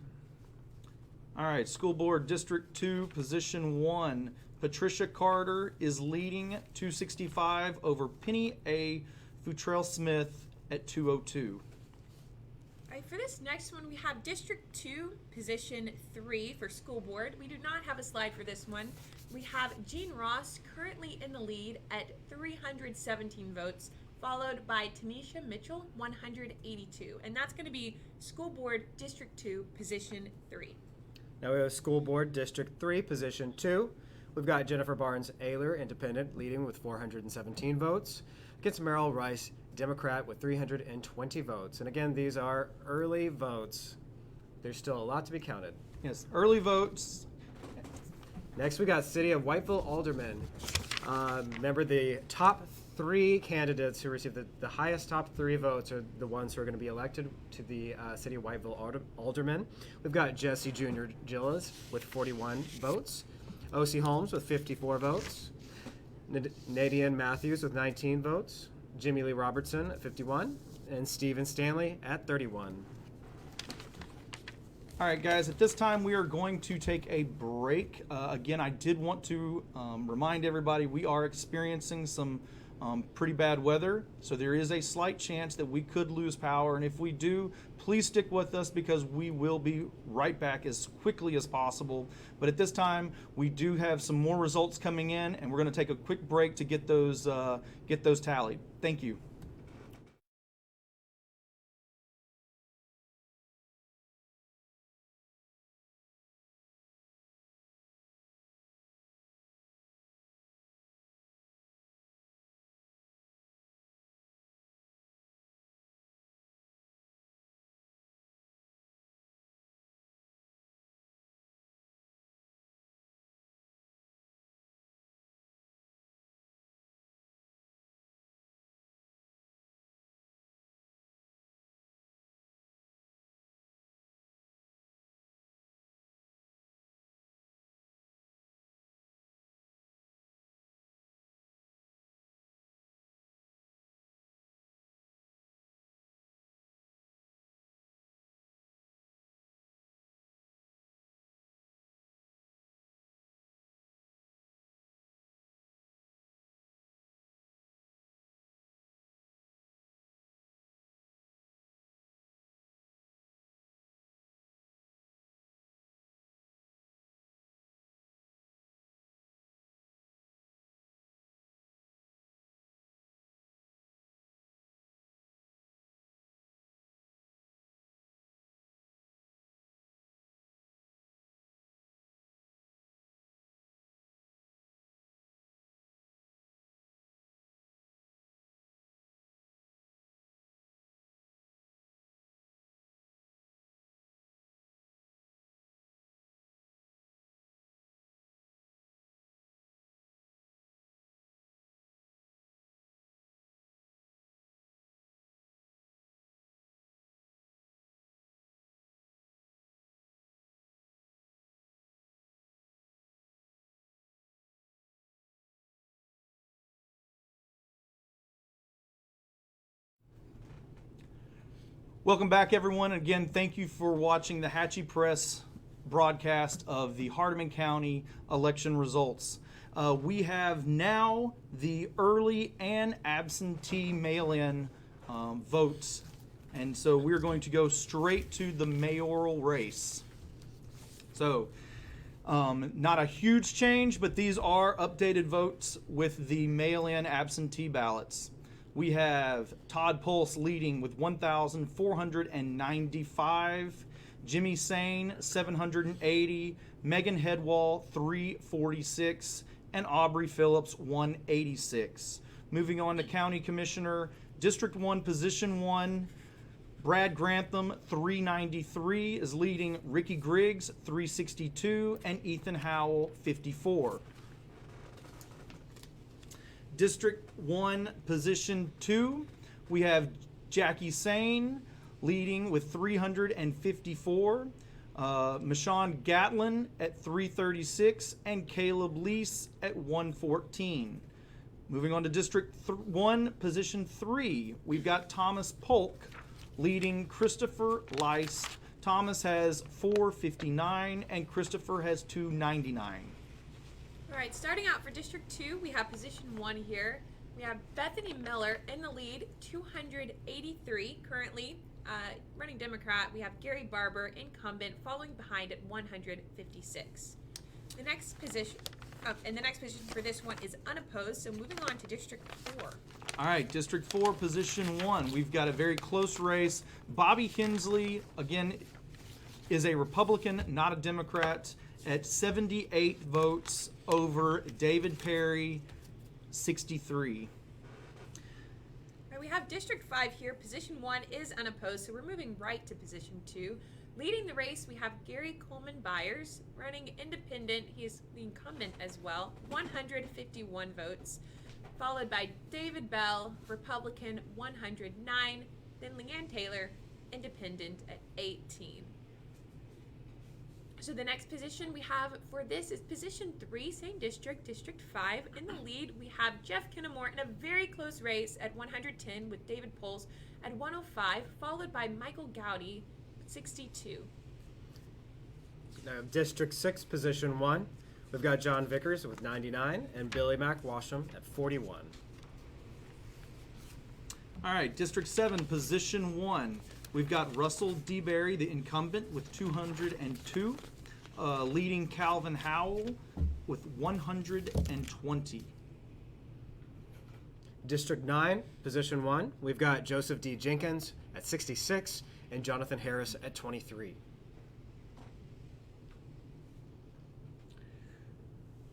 All right, School Board District 2, Position 1. Patricia Carter is leading 265 over Penny A. Futrell Smith at 202. All right, for this next one, we have District 2, Position 3 for School Board. We do not have a slide for this one. We have Jean Ross currently in the lead at 317 votes, followed by Tanisha Mitchell, 182. And that's going to be School Board District 2, Position 3. Now we have School Board District 3, Position 2. We've got Jennifer Barnes-Ayler, Independent, leading with 417 votes, against Merrill Rice, Democrat, with 320 votes. And again, these are early votes. There's still a lot to be counted. Yes, early votes. Next, we got City of Whiteville Alderman. Remember, the top 3 candidates who received the highest top 3 votes are the ones who are going to be elected to the City of Whiteville Alderman. We've got Jesse Jr. Gillis with 41 votes, O.C. Holmes with 54 votes, Nadian Matthews with 19 votes, Jimmy Lee Robertson at 51, and Stephen Stanley at 31. All right, guys, at this time we are going to take a break. Again, I did want to remind everybody we are experiencing some pretty bad weather, so there is a slight chance that we could lose power, and if we do, please stick with us because we will be right back as quickly as possible. But at this time, we do have some more results coming in, and we're going to take a quick break to get those tallied. Thank you. Welcome back, everyone. Again, thank you for watching the Hatchie Press broadcast of the Hardeman County election results. We have now the early and absentee mail-in votes, and so we're going to go straight to the mayoral race. So, not a huge change, but these are updated votes with the mail-in absentee ballots. We have Todd Pulse leading with 1,495, Jimmy Sane 780, Megan Headwall 346, and Aubrey Phillips 186. Moving on to County Commissioner, District 1, Position 1, Brad Grantham 393 is leading Ricky Griggs 362, and Ethan Howell 54. District 1, Position 2, we have Jackie Sane leading with 354, Michonne Gatlin at 336, and Caleb Lease at 114. Moving on to District 1, Position 3, we've got Thomas Polk leading Christopher Leist. Thomas has 459, and Christopher has 299. All right, starting out for District 2, we have Position 1 here. We have Bethany Miller in the lead, 283 currently. Running Democrat, we have Gary Barber, incumbent, following behind at 156. The next position for this one is unopposed, so moving on to District 4. All right, District 4, Position 1. We've got a very close race. Bobby Hensley, again, is a Republican, not a Democrat, at 78 votes over David Perry, 63. All right, we have District 5 here. Position 1 is unopposed, so we're moving right to Position 2. Leading the race, we have Gary Coleman Byers, running independent. He is the incumbent as well, 151 votes. Followed by David Bell, Republican, 109. Then Leanne Taylor, independent, at 18. So the next position we have for this is Position 3, same district, District 5. In the lead, we have Jeff Kinnamore in a very close race at 110 with David Pulse at 105, followed by Michael Gowdy, 62. Now, District 6, Position 1, we've got John Vickers with 99 and Billy Mack Washam at 41. All right, District 7, Position 1. We've got Russell DeBerry, the incumbent, with 202, leading Calvin Howell with 120. District 9, Position 1, we've got Joseph D. Jenkins at 66 and Jonathan Harris at 23.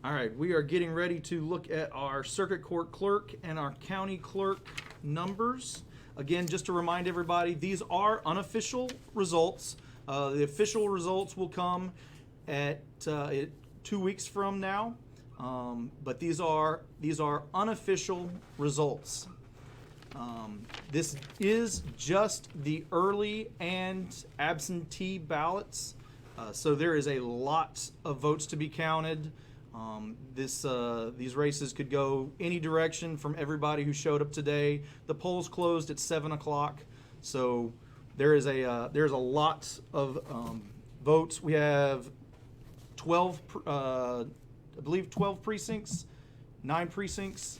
All right, we are getting ready to look at our circuit court clerk and our county clerk numbers. Again, just to remind everybody, these are unofficial results. The official results will come at 2 weeks from now, but these are unofficial results. This is just the early and absentee ballots, so there is a lot of votes to be counted. These races could go any direction from everybody who showed up today. The polls closed at 7 o'clock, so there's a lot of votes. We have 12 precincts, 9 precincts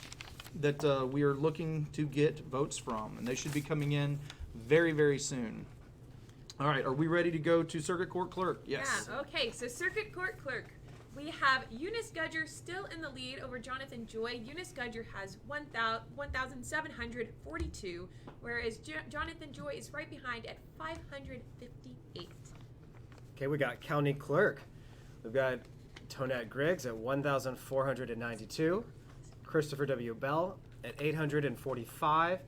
that we are looking to get votes from, and they should be coming in very, very soon. All right, are we ready to go to circuit court clerk? Yes. Yeah, okay, so circuit court clerk. We have Eunice Gudger still in the lead over Jonathan Joy. Eunice Gudger has 1,742, whereas Jonathan Joy is right behind at 558. Okay, we got county clerk. We've got Tonette Griggs at 1,492, Christopher W. Bell at 845,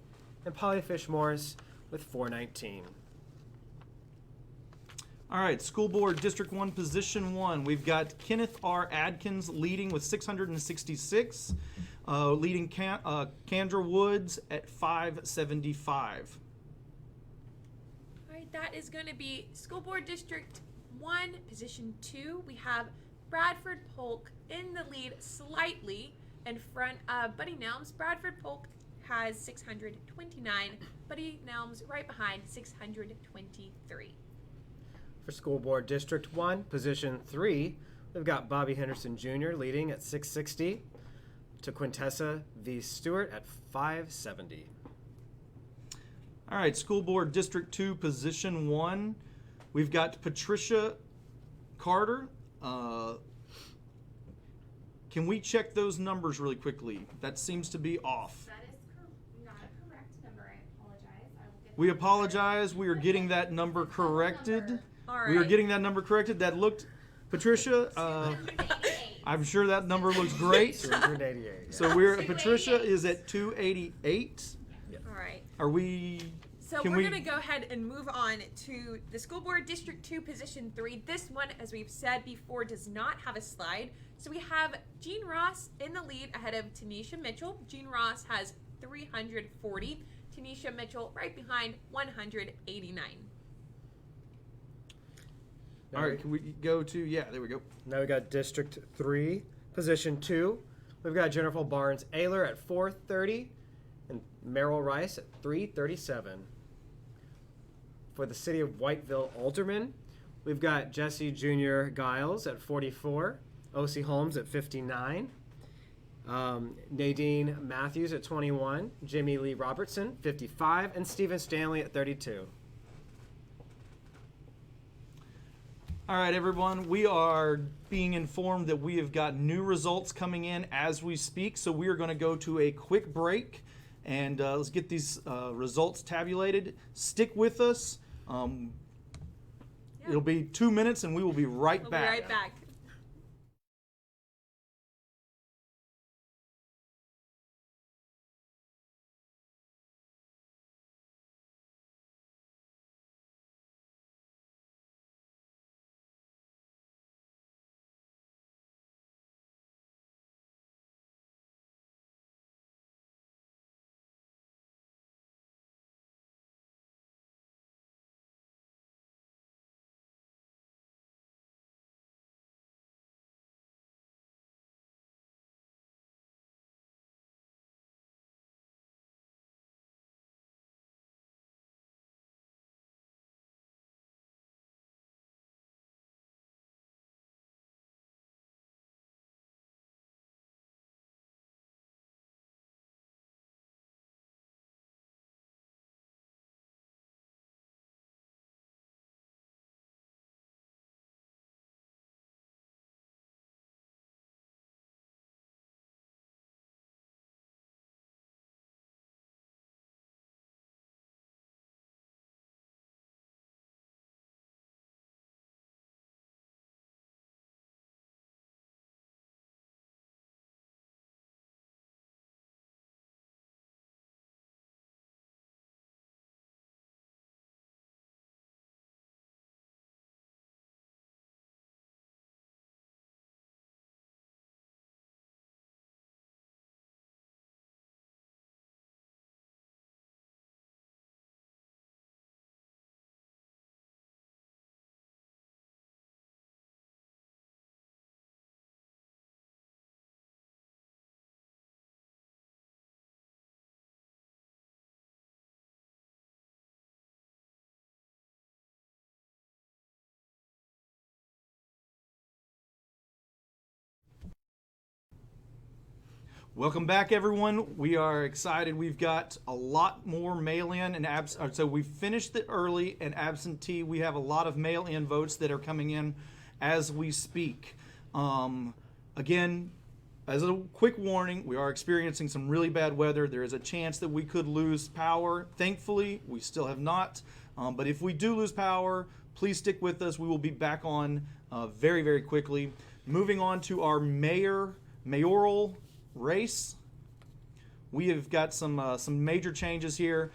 and Polly Fish Morris with 419. All right, School Board District 1, Position 1. We've got Kenneth R. Adkins leading with 666, leading Kendra Woods at 575. All right, that is going to be School Board District 1, Position 2. We have Bradford Polk in the lead slightly in front of Buddy Nelms. Bradford Polk has 629. Buddy Nelms right behind, 623. For School Board District 1, Position 3, we've got Bobby Henderson Jr. leading at 660 to Quintessa V. Stewart at 570. All right, School Board District 2, Position 1. We've got Patricia Carter. Can we check those numbers really quickly? That seems to be off. That is not a correct number. I apologize. I will get We that apologize. We are getting that number corrected. All We are right. getting that number corrected. That looked, Patricia, 288. I'm sure that number looks great. 288. So Patricia is at 288. All right. Are we? So Can we're we- going to go ahead and move on to the School Board District 2, Position 3. This one, as we've said before, does not have a slide. So we have Jean Ross in the lead ahead of Tanisha Mitchell. Jean Ross has 340. Tanisha Mitchell right behind, 189. Now All we- right, can we go to, yeah, there we go. Now we got District 3, Position 2. We've got Jennifer Barnes Ayler at 430 and Merrill Rice at 337. For the City of Whiteville Alderman, we've got Jesse Jr. Giles at 44, O.C. Holmes at 59, Nadine Matthews at 21, Jimmy Lee Robertson 55, and Stephen Stanley at 32. All right, everyone, we are being informed that we have got new results coming in as we speak, so we are going to go to a quick break, and let's get these results tabulated. Stick with us. It'll be 2 minutes, and we will be right We'll back. be right back. Welcome back, everyone. We are excited. We've got a lot more mail-in and so we finished it early and absentee. We have a lot of mail-in votes that are coming in as we speak. Again, as a quick warning, we are experiencing some really bad weather. There is a chance that we could lose power. Thankfully, we still have not. But if we do lose power, please stick with us. We will be back on very, very quickly. Moving on to our mayoral race. We have got some major changes here.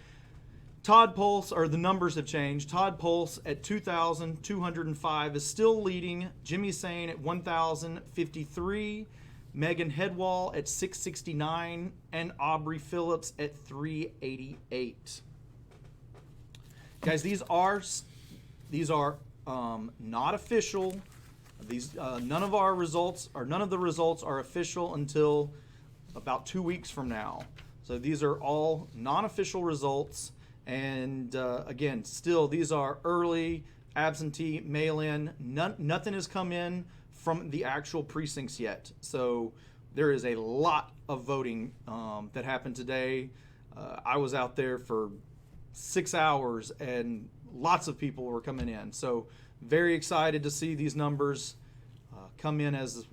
Todd Pulse, or the numbers have changed. Todd Pulse at 2,205 is still leading. Jimmy Sane at 1,053. Megan Headwall at 669. And Aubrey Phillips at 388. Guys, these are not official. These none of the results are official until about 2 weeks from now. So these are all non-official results. And again, still, these are early, absentee, mail-in. Nothing has come in from the actual precincts yet. So there is a lot of voting that happened today. I was out there for 6 hours, and lots of people were coming in. So very excited to see these numbers come in as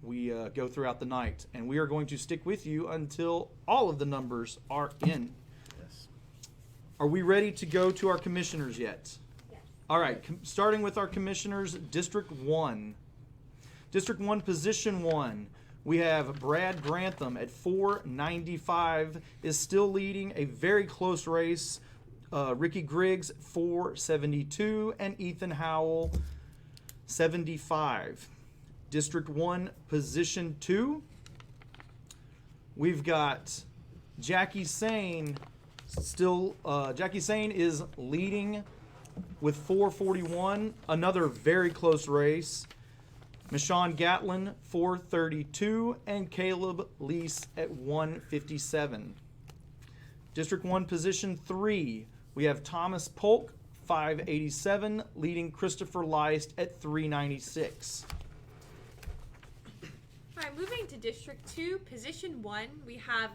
we go throughout the night. And we are going to stick with you until all of the numbers are in. Yes. Are we ready to go to our commissioners yet? Yes. All right, starting with our commissioners, District 1. District 1, Position 1. We have Brad Grantham at 495 is still leading a very close race. Ricky Griggs 472 and Ethan Howell 75. District 1, Position 2. We've got Jackie Sane Jackie Sane is leading with 441, another very close race. Michonne Gatlin 432 and Caleb Lease at 157. District 1, Position 3, we have Thomas Polk 587 leading Christopher Leist at 396. All right, moving to District 2, Position 1, we have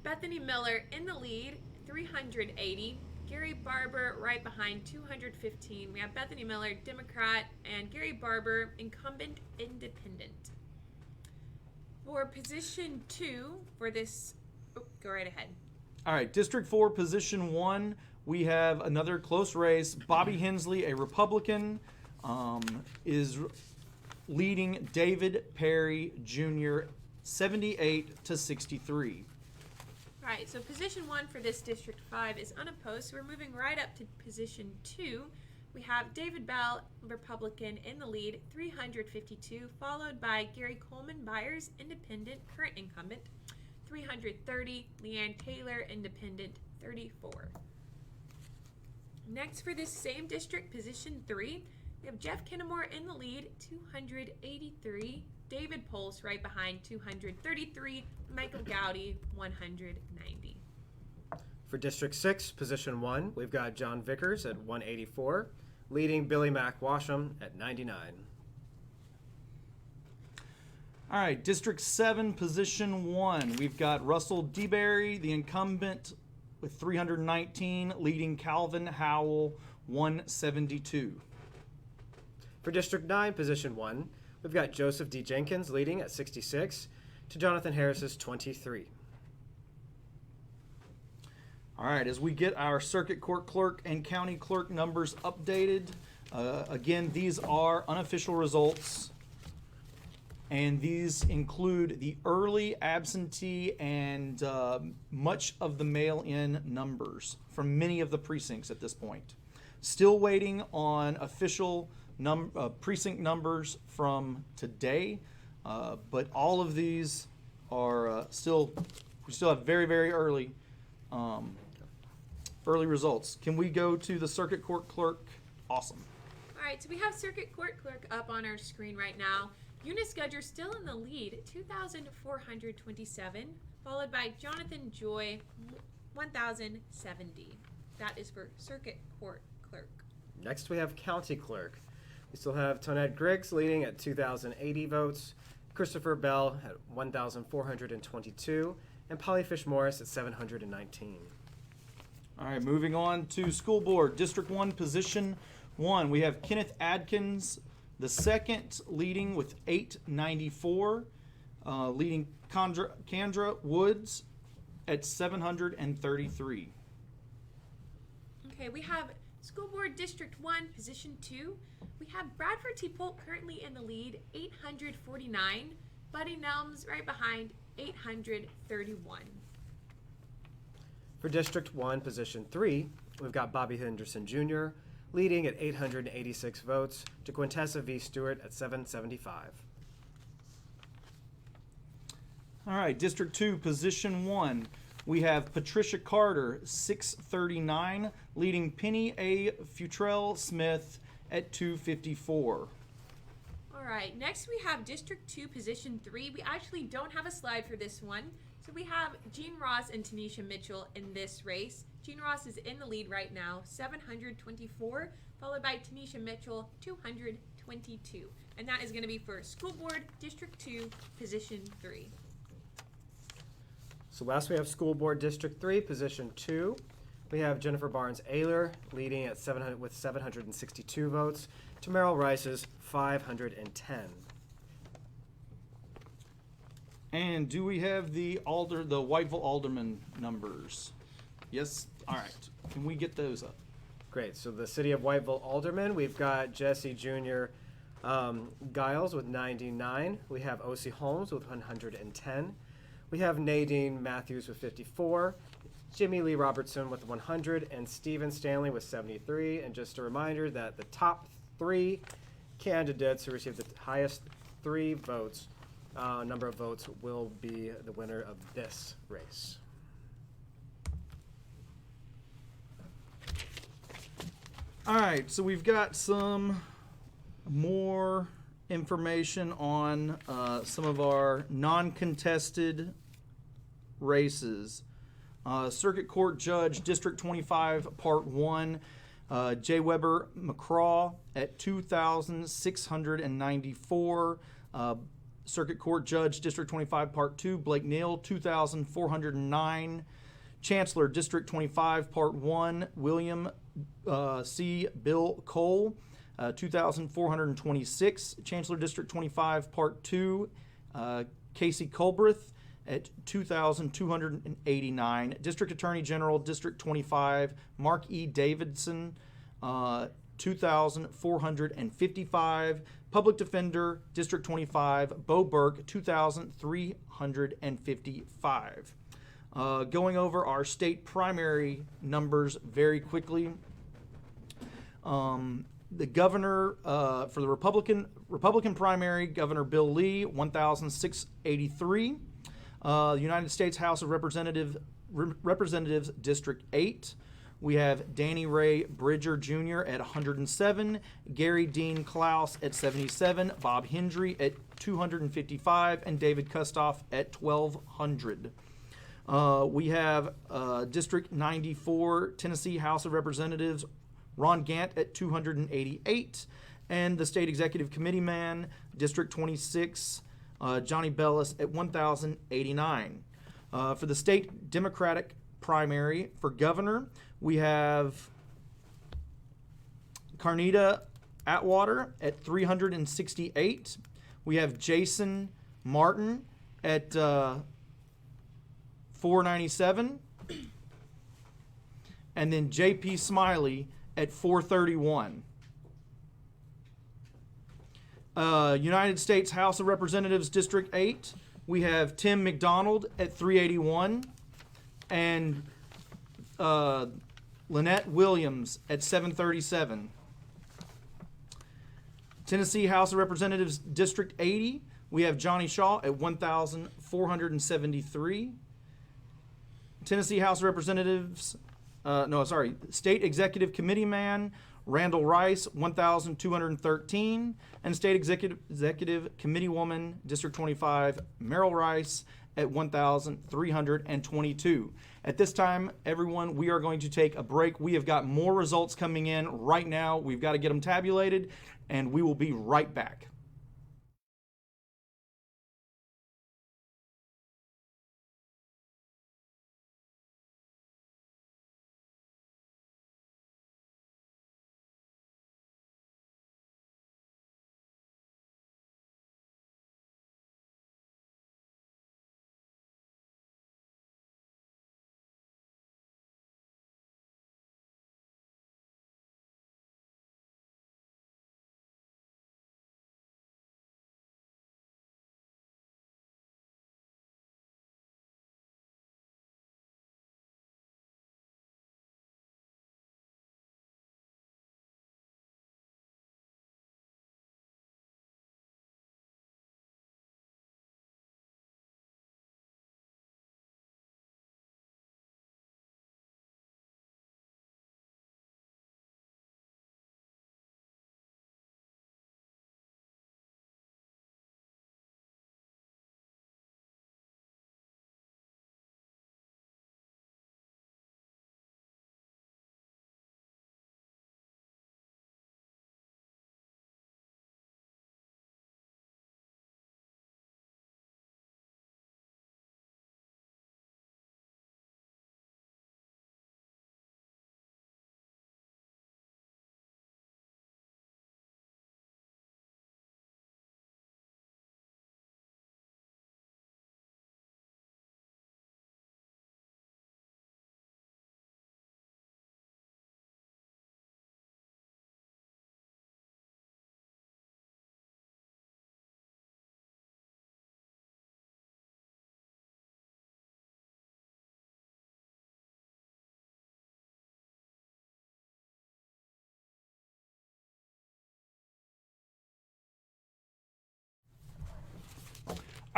Bethany Miller in the lead, 380. Gary Barber right behind, 215. We have Bethany Miller, Democrat, and Gary Barber, incumbent, independent. For Position 2, for this, go right ahead. All right, District 4, Position 1, we have another close race. Bobby Hensley, a Republican, is leading David Perry Jr. 78 to 63. All right, so Position 1 for this District 5 is unopposed, so we're moving right up to Position 2. We have David Bell, Republican, in the lead, 352, followed by Gary Coleman Byers, independent, current incumbent, 330. Leanne Taylor, independent, 34. Next for this same district, Position 3, we have Jeff Kinnamore in the lead, 283. David Pulse right behind, 233. Michael Gowdy, 190. For District 6, Position 1, we've got John Vickers at 184, leading Billy Mack Washam at 99. All right, District 7, Position 1, we've got Russell DeBerry, the incumbent, with 319, leading Calvin Howell, 172. For District 9, Position 1, we've got Joseph D. Jenkins leading at 66 to Jonathan Harris's 23. All right, as we get our circuit court clerk and county clerk numbers updated, again, these are unofficial results, and these include the early, absentee, and much of the mail-in numbers from many of the precincts at this point. Still waiting on official precinct numbers from today, but all of these are we still have very, very early results. Can we go to the circuit court clerk? Awesome. All right, so we have Circuit Court Clerk up on our screen right now. Eunice Gudger still in the lead, 2,427, followed by Jonathan Joy, 1,070. That is for Circuit Court Clerk. Next, we have County Clerk. We still have Tonette Griggs leading at 2,080 votes, Christopher Bell at 1,422, and Polly Fish Morris at 719. All right, moving on to school board. District 1, Position 1. We have Kenneth Adkins, the second, leading with 894, leading Kendra Woods at 733. Okay, we have School Board District 1, Position 2. We have Bradford T. Polk currently in the lead, 849. Buddy Nelms right behind, 831. For District 1, Position 3, we've got Bobby Henderson Jr. leading at 886 votes to Quintessa V. Stewart at 775. All right, District 2, Position 1. We have Patricia Carter, 639, leading Penny A. Futrell Smith at 254. All right, next we have District 2, Position 3. We actually don't have a slide for this one. So we have Jean Ross and Tanisha Mitchell in this race. Jean Ross is in the lead right now, 724, followed by Tanisha Mitchell, 222. And that is going to be for School Board District 2, Position 3. So last we have School Board District 3, Position 2. We have Jennifer Barnes-Ayler leading at 762 votes to Merrill Rice's 510. And do we have the Whiteville Alderman numbers? Yes. All right. Can we get those up? Great. So the City of Whiteville Alderman, we've got Jesse Jr. Giles with 99. We have O.C. Holmes with 110. We have Nadine Matthews with 54. Jimmy Lee Robertson with 100, and Stephen Stanley with 73. And just a reminder that the top 3 candidates who received the highest 3 votes, number of votes, will be the winner of this race. All right, so we've got some more information on some of our non-contested races. Circuit Court Judge, District 25, Part 1, J. Weber McCraw at 2,694. Circuit Court Judge, District 25, Part 2, Blake Neal, 2,409. Chancellor, District 25, Part 1, William C. Bill Cole, 2,426. Chancellor, District 25, Part 2, Casey Culbreth at 2,289. District Attorney General, District 25, Mark E. Davidson, 2,455. Public Defender, District 25, Bo Burke, 2,355. Going over our state primary numbers very quickly. The governor for the Republican primary, Governor Bill Lee, 1,683. United States House of Representatives, District 8. We have Danny Ray Bridger Jr. at 107, Gary Dean Klaus at 77, Bob Hendry at 255, and David Kustoff at 1,200. We have District 94, Tennessee House of Representatives, Ron Gant at 288, and the State Executive Committee man, District 26, Johnny Bellis at 1,089. For the state Democratic primary for governor, we have Carnita Atwater at 368. We have Jason Martin at 497. And then J.P. Smiley at 431. United States House of Representatives District 8, we have Tim McDonald at 381 and Lynette Williams at 737. Tennessee House of Representatives District 80, we have Johnny Shaw at 1,473. Tennessee House of Representatives, State Executive Committee man, Randall Rice, 1,213, and State Executive Committee woman, District 25, Merrill Rice, at 1,322. At this time, everyone, we are going to take a break. We have got more results coming in right now. We've got to get them tabulated, and we will be right back.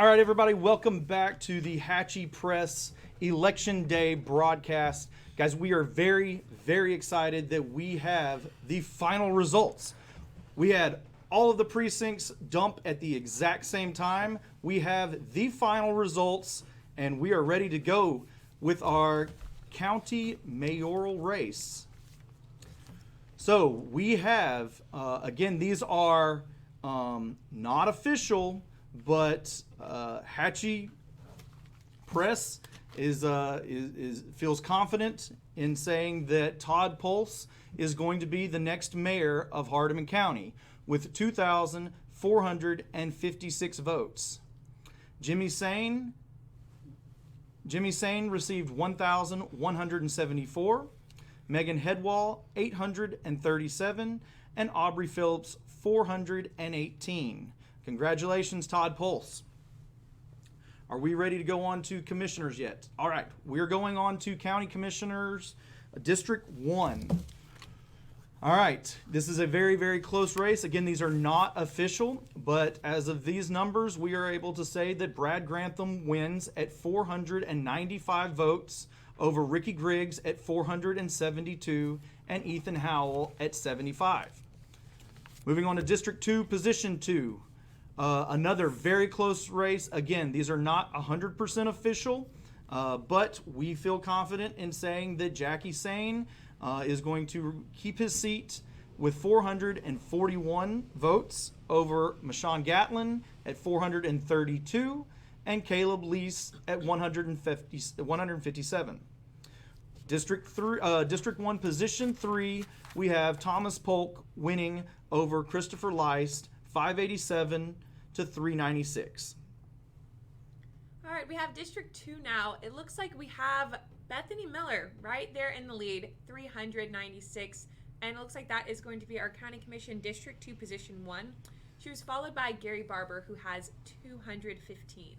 All right, everybody, welcome back to the Hatchie Press Election Day broadcast. Guys, we are very, very excited that we have the final results. We had all of the precincts dump at the exact same time. We have the final results, and we are ready to go with our county mayoral race. So we have, again, these are not official, but Hatchie Press feels confident in saying that Todd Pulse is going to be the next mayor of Hardeman County with 2,456 votes. Jimmy Sane received 1,174. Megan Headwall 837, and Aubrey Phillips 418. Congratulations, Todd Pulse. Are we ready to go on to commissioners yet? All right, we're going on to county commissioners, District 1. All right, this is a very, very close race. Again, these are not official, but as of these numbers, we are able to say that Brad Grantham wins at 495 votes over Ricky Griggs at 472 and Ethan Howell at 75. Moving on to District 2, Position 2. Another very close race. Again, these are not 100% official, but we feel confident in saying that Jackie Sane is going to keep his seat with 441 votes over Michonne Gatlin at 432 and Caleb Lease at 157. District 1, Position 3, we have Thomas Polk winning over Christopher Leist, 587 to 396. All right, we have District 2 now. It looks like we have Bethany Miller right there in the lead, 396. And it looks like that is going to be our County Commission District 2, Position 1. She was followed by Gary Barber, who has 215.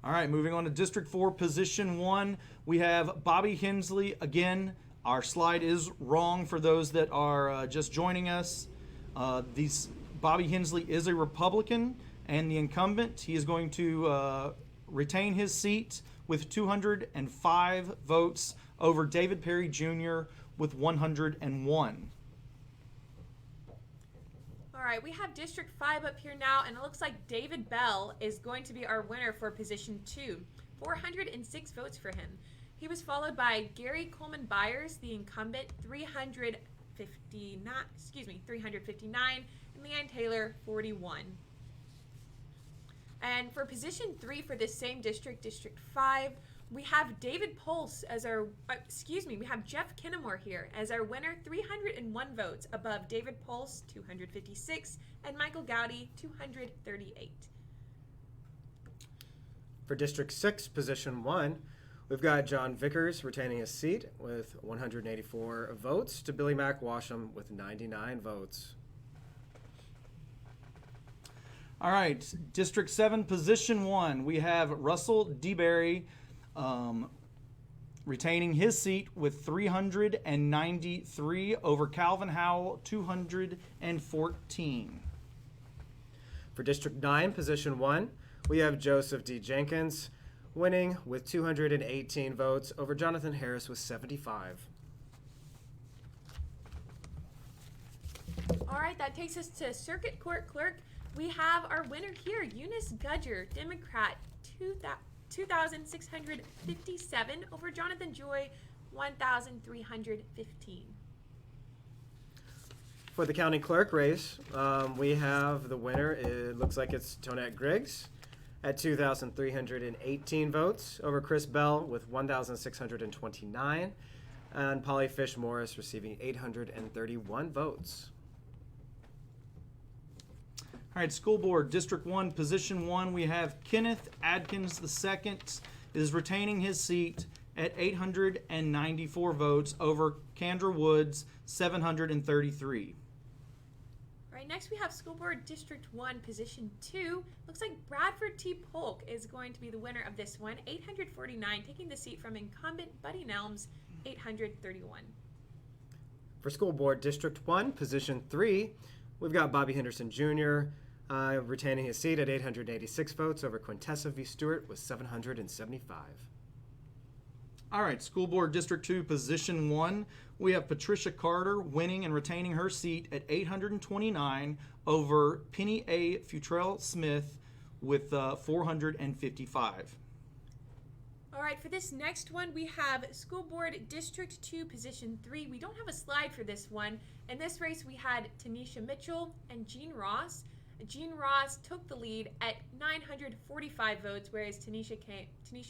All right, moving on to District 4, Position 1, we have Bobby Hensley. Again, our slide is wrong for those that are just joining us. Bobby Hensley is a Republican and the incumbent. He is going to retain his seat with 205 votes over David Perry Jr. with 101. All right, we have District 5 up here now, and it looks like David Bell is going to be our winner for Position 2. 406 votes for him. He was followed by Gary Coleman Byers, the incumbent, 359, and Leanne Taylor, 41. And for Position 3 for this same district, District 5, we have David Pulse as our, we have Jeff Kinnamore here as our winner, 301 votes above David Pulse, 256, and Michael Gowdy, 238. For District 6, Position 1, we've got John Vickers retaining his seat with 184 votes to Billy Mack Washam with 99 votes. All right, District 7, Position 1, we have Russell DeBerry retaining his seat with 393 over Calvin Howell, 214. For District 9, Position 1, we have Joseph D. Jenkins winning with 218 votes over Jonathan Harris with 75. All right, that takes us to Circuit Court Clerk. We have our winner here, Eunice Gudger, Democrat, 2,657 over Jonathan Joy, 1,315. For the county clerk race, we have the winner. It looks like it's Tonette Griggs at 2,318 votes over Chris Bell with 1,629, and Polly Fish Morris receiving 831 votes. All right, School Board, District 1, Position 1, we have Kenneth Adkins II is retaining his seat at 894 votes over Kendra Woods, 733. All right, next we have School Board District 1, Position 2. Looks like Bradford T. Polk is going to be the winner of this one, 849, taking the seat from incumbent Buddy Nelms, 831. For School Board District 1, Position 3, we've got Bobby Henderson Jr. retaining his seat at 886 votes over Quintessa v. Stewart with 775. All right, School Board District 2, Position 1. We have Patricia Carter winning and retaining her seat at 829 over Penny A. Futrell Smith with 455. All right, for this next one, we have School Board District 2, Position 3. We don't have a slide for this one. In this race, we had Tanisha Mitchell and Jean Ross. Jean Ross took the lead at 945 votes, whereas Tanisha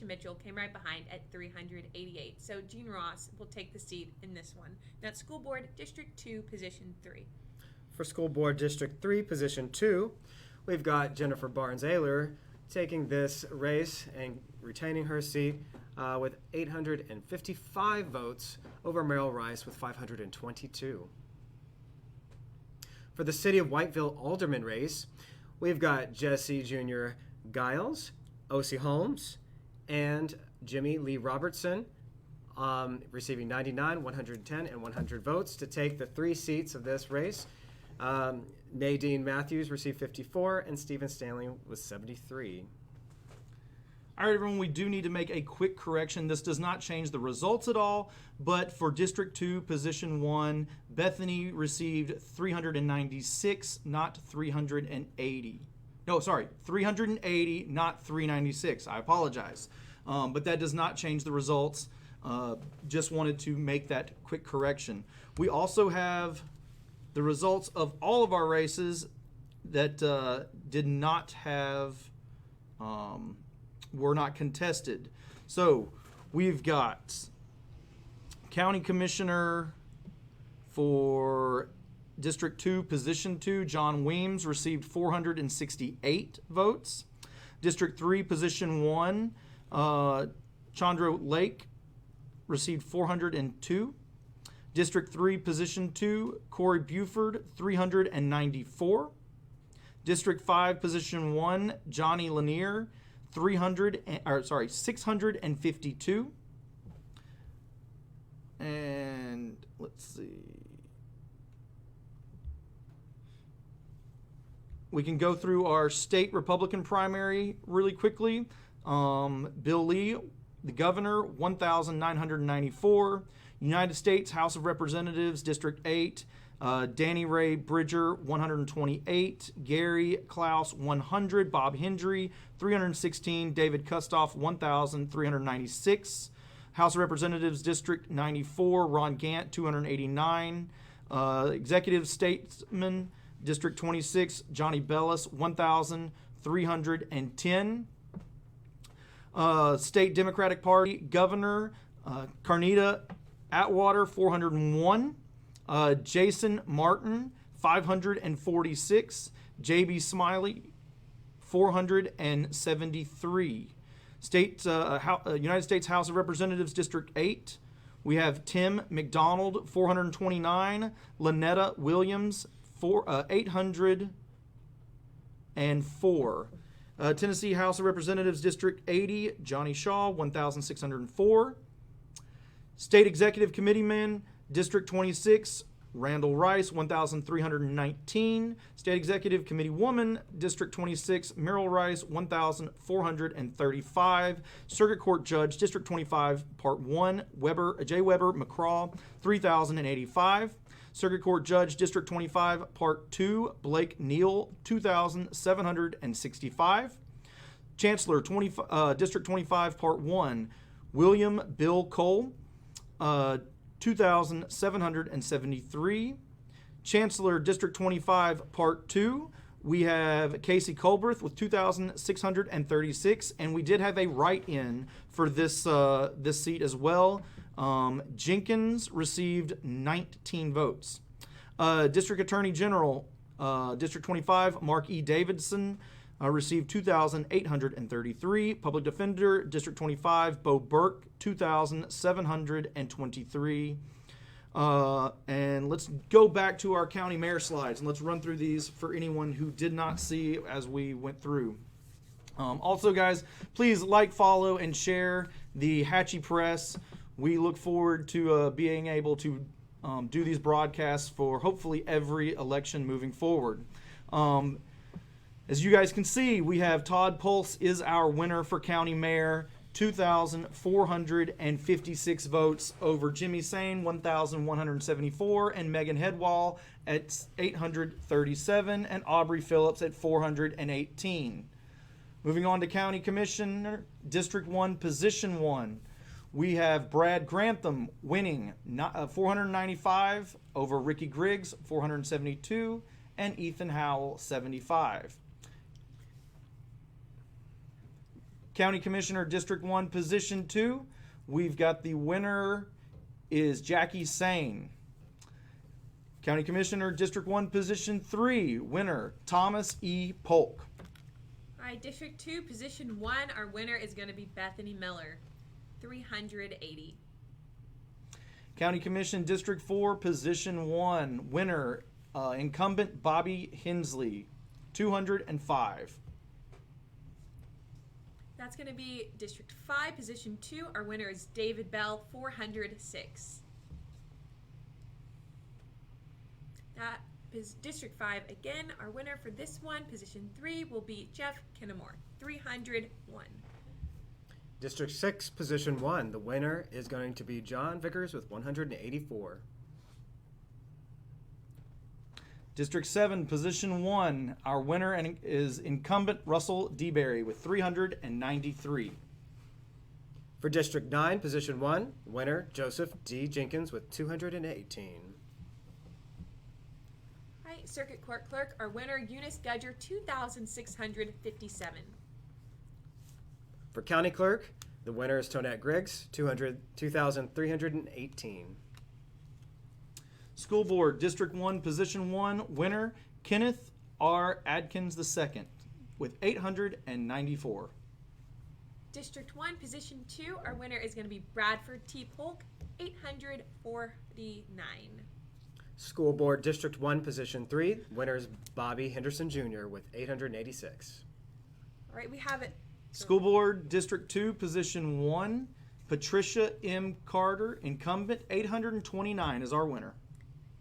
Mitchell came right behind at 388. So Jean Ross will take the seat in this one. That's School Board District 2, Position 3. For School Board District 3, Position 2, we've got Jennifer Barnes-Ayler taking this race and retaining her seat with 855 votes over Merrill Rice with 522. For the City of Whiteville Alderman race, we've got Jesse Jr. Giles, O.C. Holmes, and Jimmy Lee Robertson receiving 99, 110, and 100 votes to take the 3 seats of this race. Nadine Matthews received 54, and Stephen Stanley was 73. All right, everyone, we do need to make a quick correction. This does not change the results at all, but for District 2, Position 1, Bethany received 396, not 380. No, sorry, 380, not 396. I apologize. But that does not change the results. Just wanted to make that quick correction. We also have the results of all of our races that did not have... were not contested. So we've got County Commissioner for District 2, Position 2, John Weems received 468 votes. District 3, Position 1, Chandra Lake received 402. District 3, Position 2, Corey Buford, 394. District 5, Position 1, Johnny Lanier, 652. And let's see. We can go through our state Republican primary really quickly. Bill Lee, the governor, 1,994. United States House of Representatives, District 8, Danny Ray Bridger, 128. Gary Klaus, 100. Bob Hendry, 316. David Kustoff, 1,396. House of Representatives, District 94, Ron Gant, 289. Executive Statesman, District 26, Johnny Bellis, 1,310. State Democratic Party Governor, Carnita Atwater, 401. Jason Martin, 546. J.B. Smiley, 473. United States House of Representatives, District 8. We have Tim McDonald, 429. Lynetta Williams, 804. Tennessee House of Representatives, District 80. Johnny Shaw, 1,604. State Executive Committeeman, District 26, Randall Rice, 1,319. State Executive Committee Woman, District 26, Merrill Rice, 1,435. Circuit Court Judge, District 25, Part 1, J. Weber McCraw, 3,085. Circuit Court Judge, District 25, Part 2, Blake Neal, 2,765. Chancellor, District 25, Part 1, William Bill Cole, 2,773. Chancellor, District 25, Part 2, we have Casey Colbreth with 2,636, and we did have a write-in for this seat as well. Jenkins received 19 votes. District Attorney General, District 25, Mark E. Davidson, received 2,833. Public Defender, District 25, Bo Burke, 2,723. And let's go back to our county mayor slides, and let's run through these for anyone who did not see as we went through. Also, guys, please like, follow, and share the Hatchie Press. We look forward to being able to do these broadcasts for hopefully every election moving forward. As you guys can see, we have Todd Pulse is our winner for county mayor, 2,456 votes over Jimmy Sane, 1,174, and Megan Headwall at 837, and Aubrey Phillips at 418. Moving on to County Commissioner, District 1, Position 1. We have Brad Grantham winning 495 over Ricky Griggs, 472, and Ethan Howell, 75. County Commissioner, District 1, Position 2. We've got the winner is Jackie Sane. County Commissioner, District 1, Position 3. Winner, Thomas E. Polk. All right, District 2, Position 1, our winner is going to be Bethany Miller, 380. County Commission, District 4, Position 1. Winner, incumbent Bobby Hensley, 205. That's going to be District 5, Position 2. Our winner is David Bell, 406. That is District 5 again. Our winner for this one, Position 3, will be Jeff Kinnamore, 301. District 6, Position 1. The winner is going to be John Vickers with 184. District 7, Position 1. Our winner is incumbent Russell DeBerry with 393. For District 9, Position 1, winner Joseph D. Jenkins with 218. All right, Circuit Court Clerk, our winner, Eunice Gudger, 2,657. For County Clerk, the winner is Tonette Griggs, 2,318. School Board, District 1, Position 1. Winner, Kenneth R. Adkins II with 894. District 1, Position 2, our winner is going to be Bradford T. Polk, 849. School Board, District 1, Position 3. Winner is Bobby Henderson Jr. with 886. All right, we have it. School Board, District 2, Position 1. Patricia M. Carter, incumbent, 829 is our winner.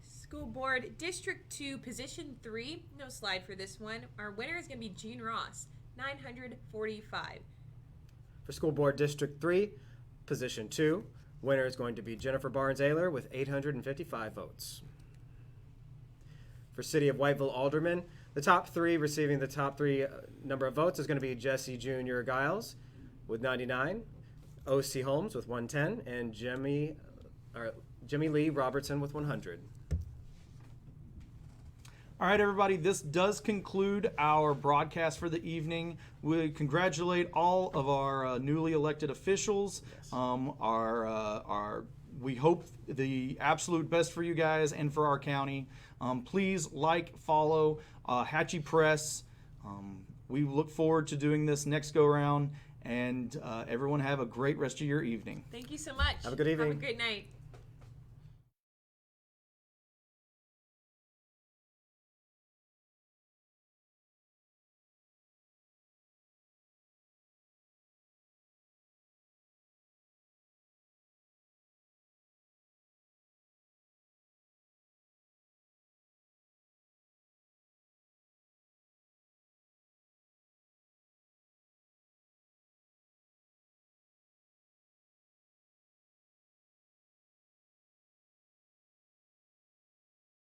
School Board, District 2, Position 3. No slide for this one. Our winner is going to be Jean Ross, 945. For School Board, District 3, Position 2. Winner is going to be Jennifer Barnes-Ayler with 855 votes. For City of Whiteville Alderman, the top three receiving the top three number of votes is going to be Jesse Jr. Giles with 99, O.C. Holmes with 110, and Jimmy Lee Robertson with 100. All right, everybody, this does conclude our broadcast for the evening. We congratulate all of our newly elected officials. We hope the absolute best for you guys and for our county. Please like, follow Hatchie Press. We look forward to doing this next go-around, and everyone have a great rest of your evening. Thank you so much. Have a good evening. Have a great night.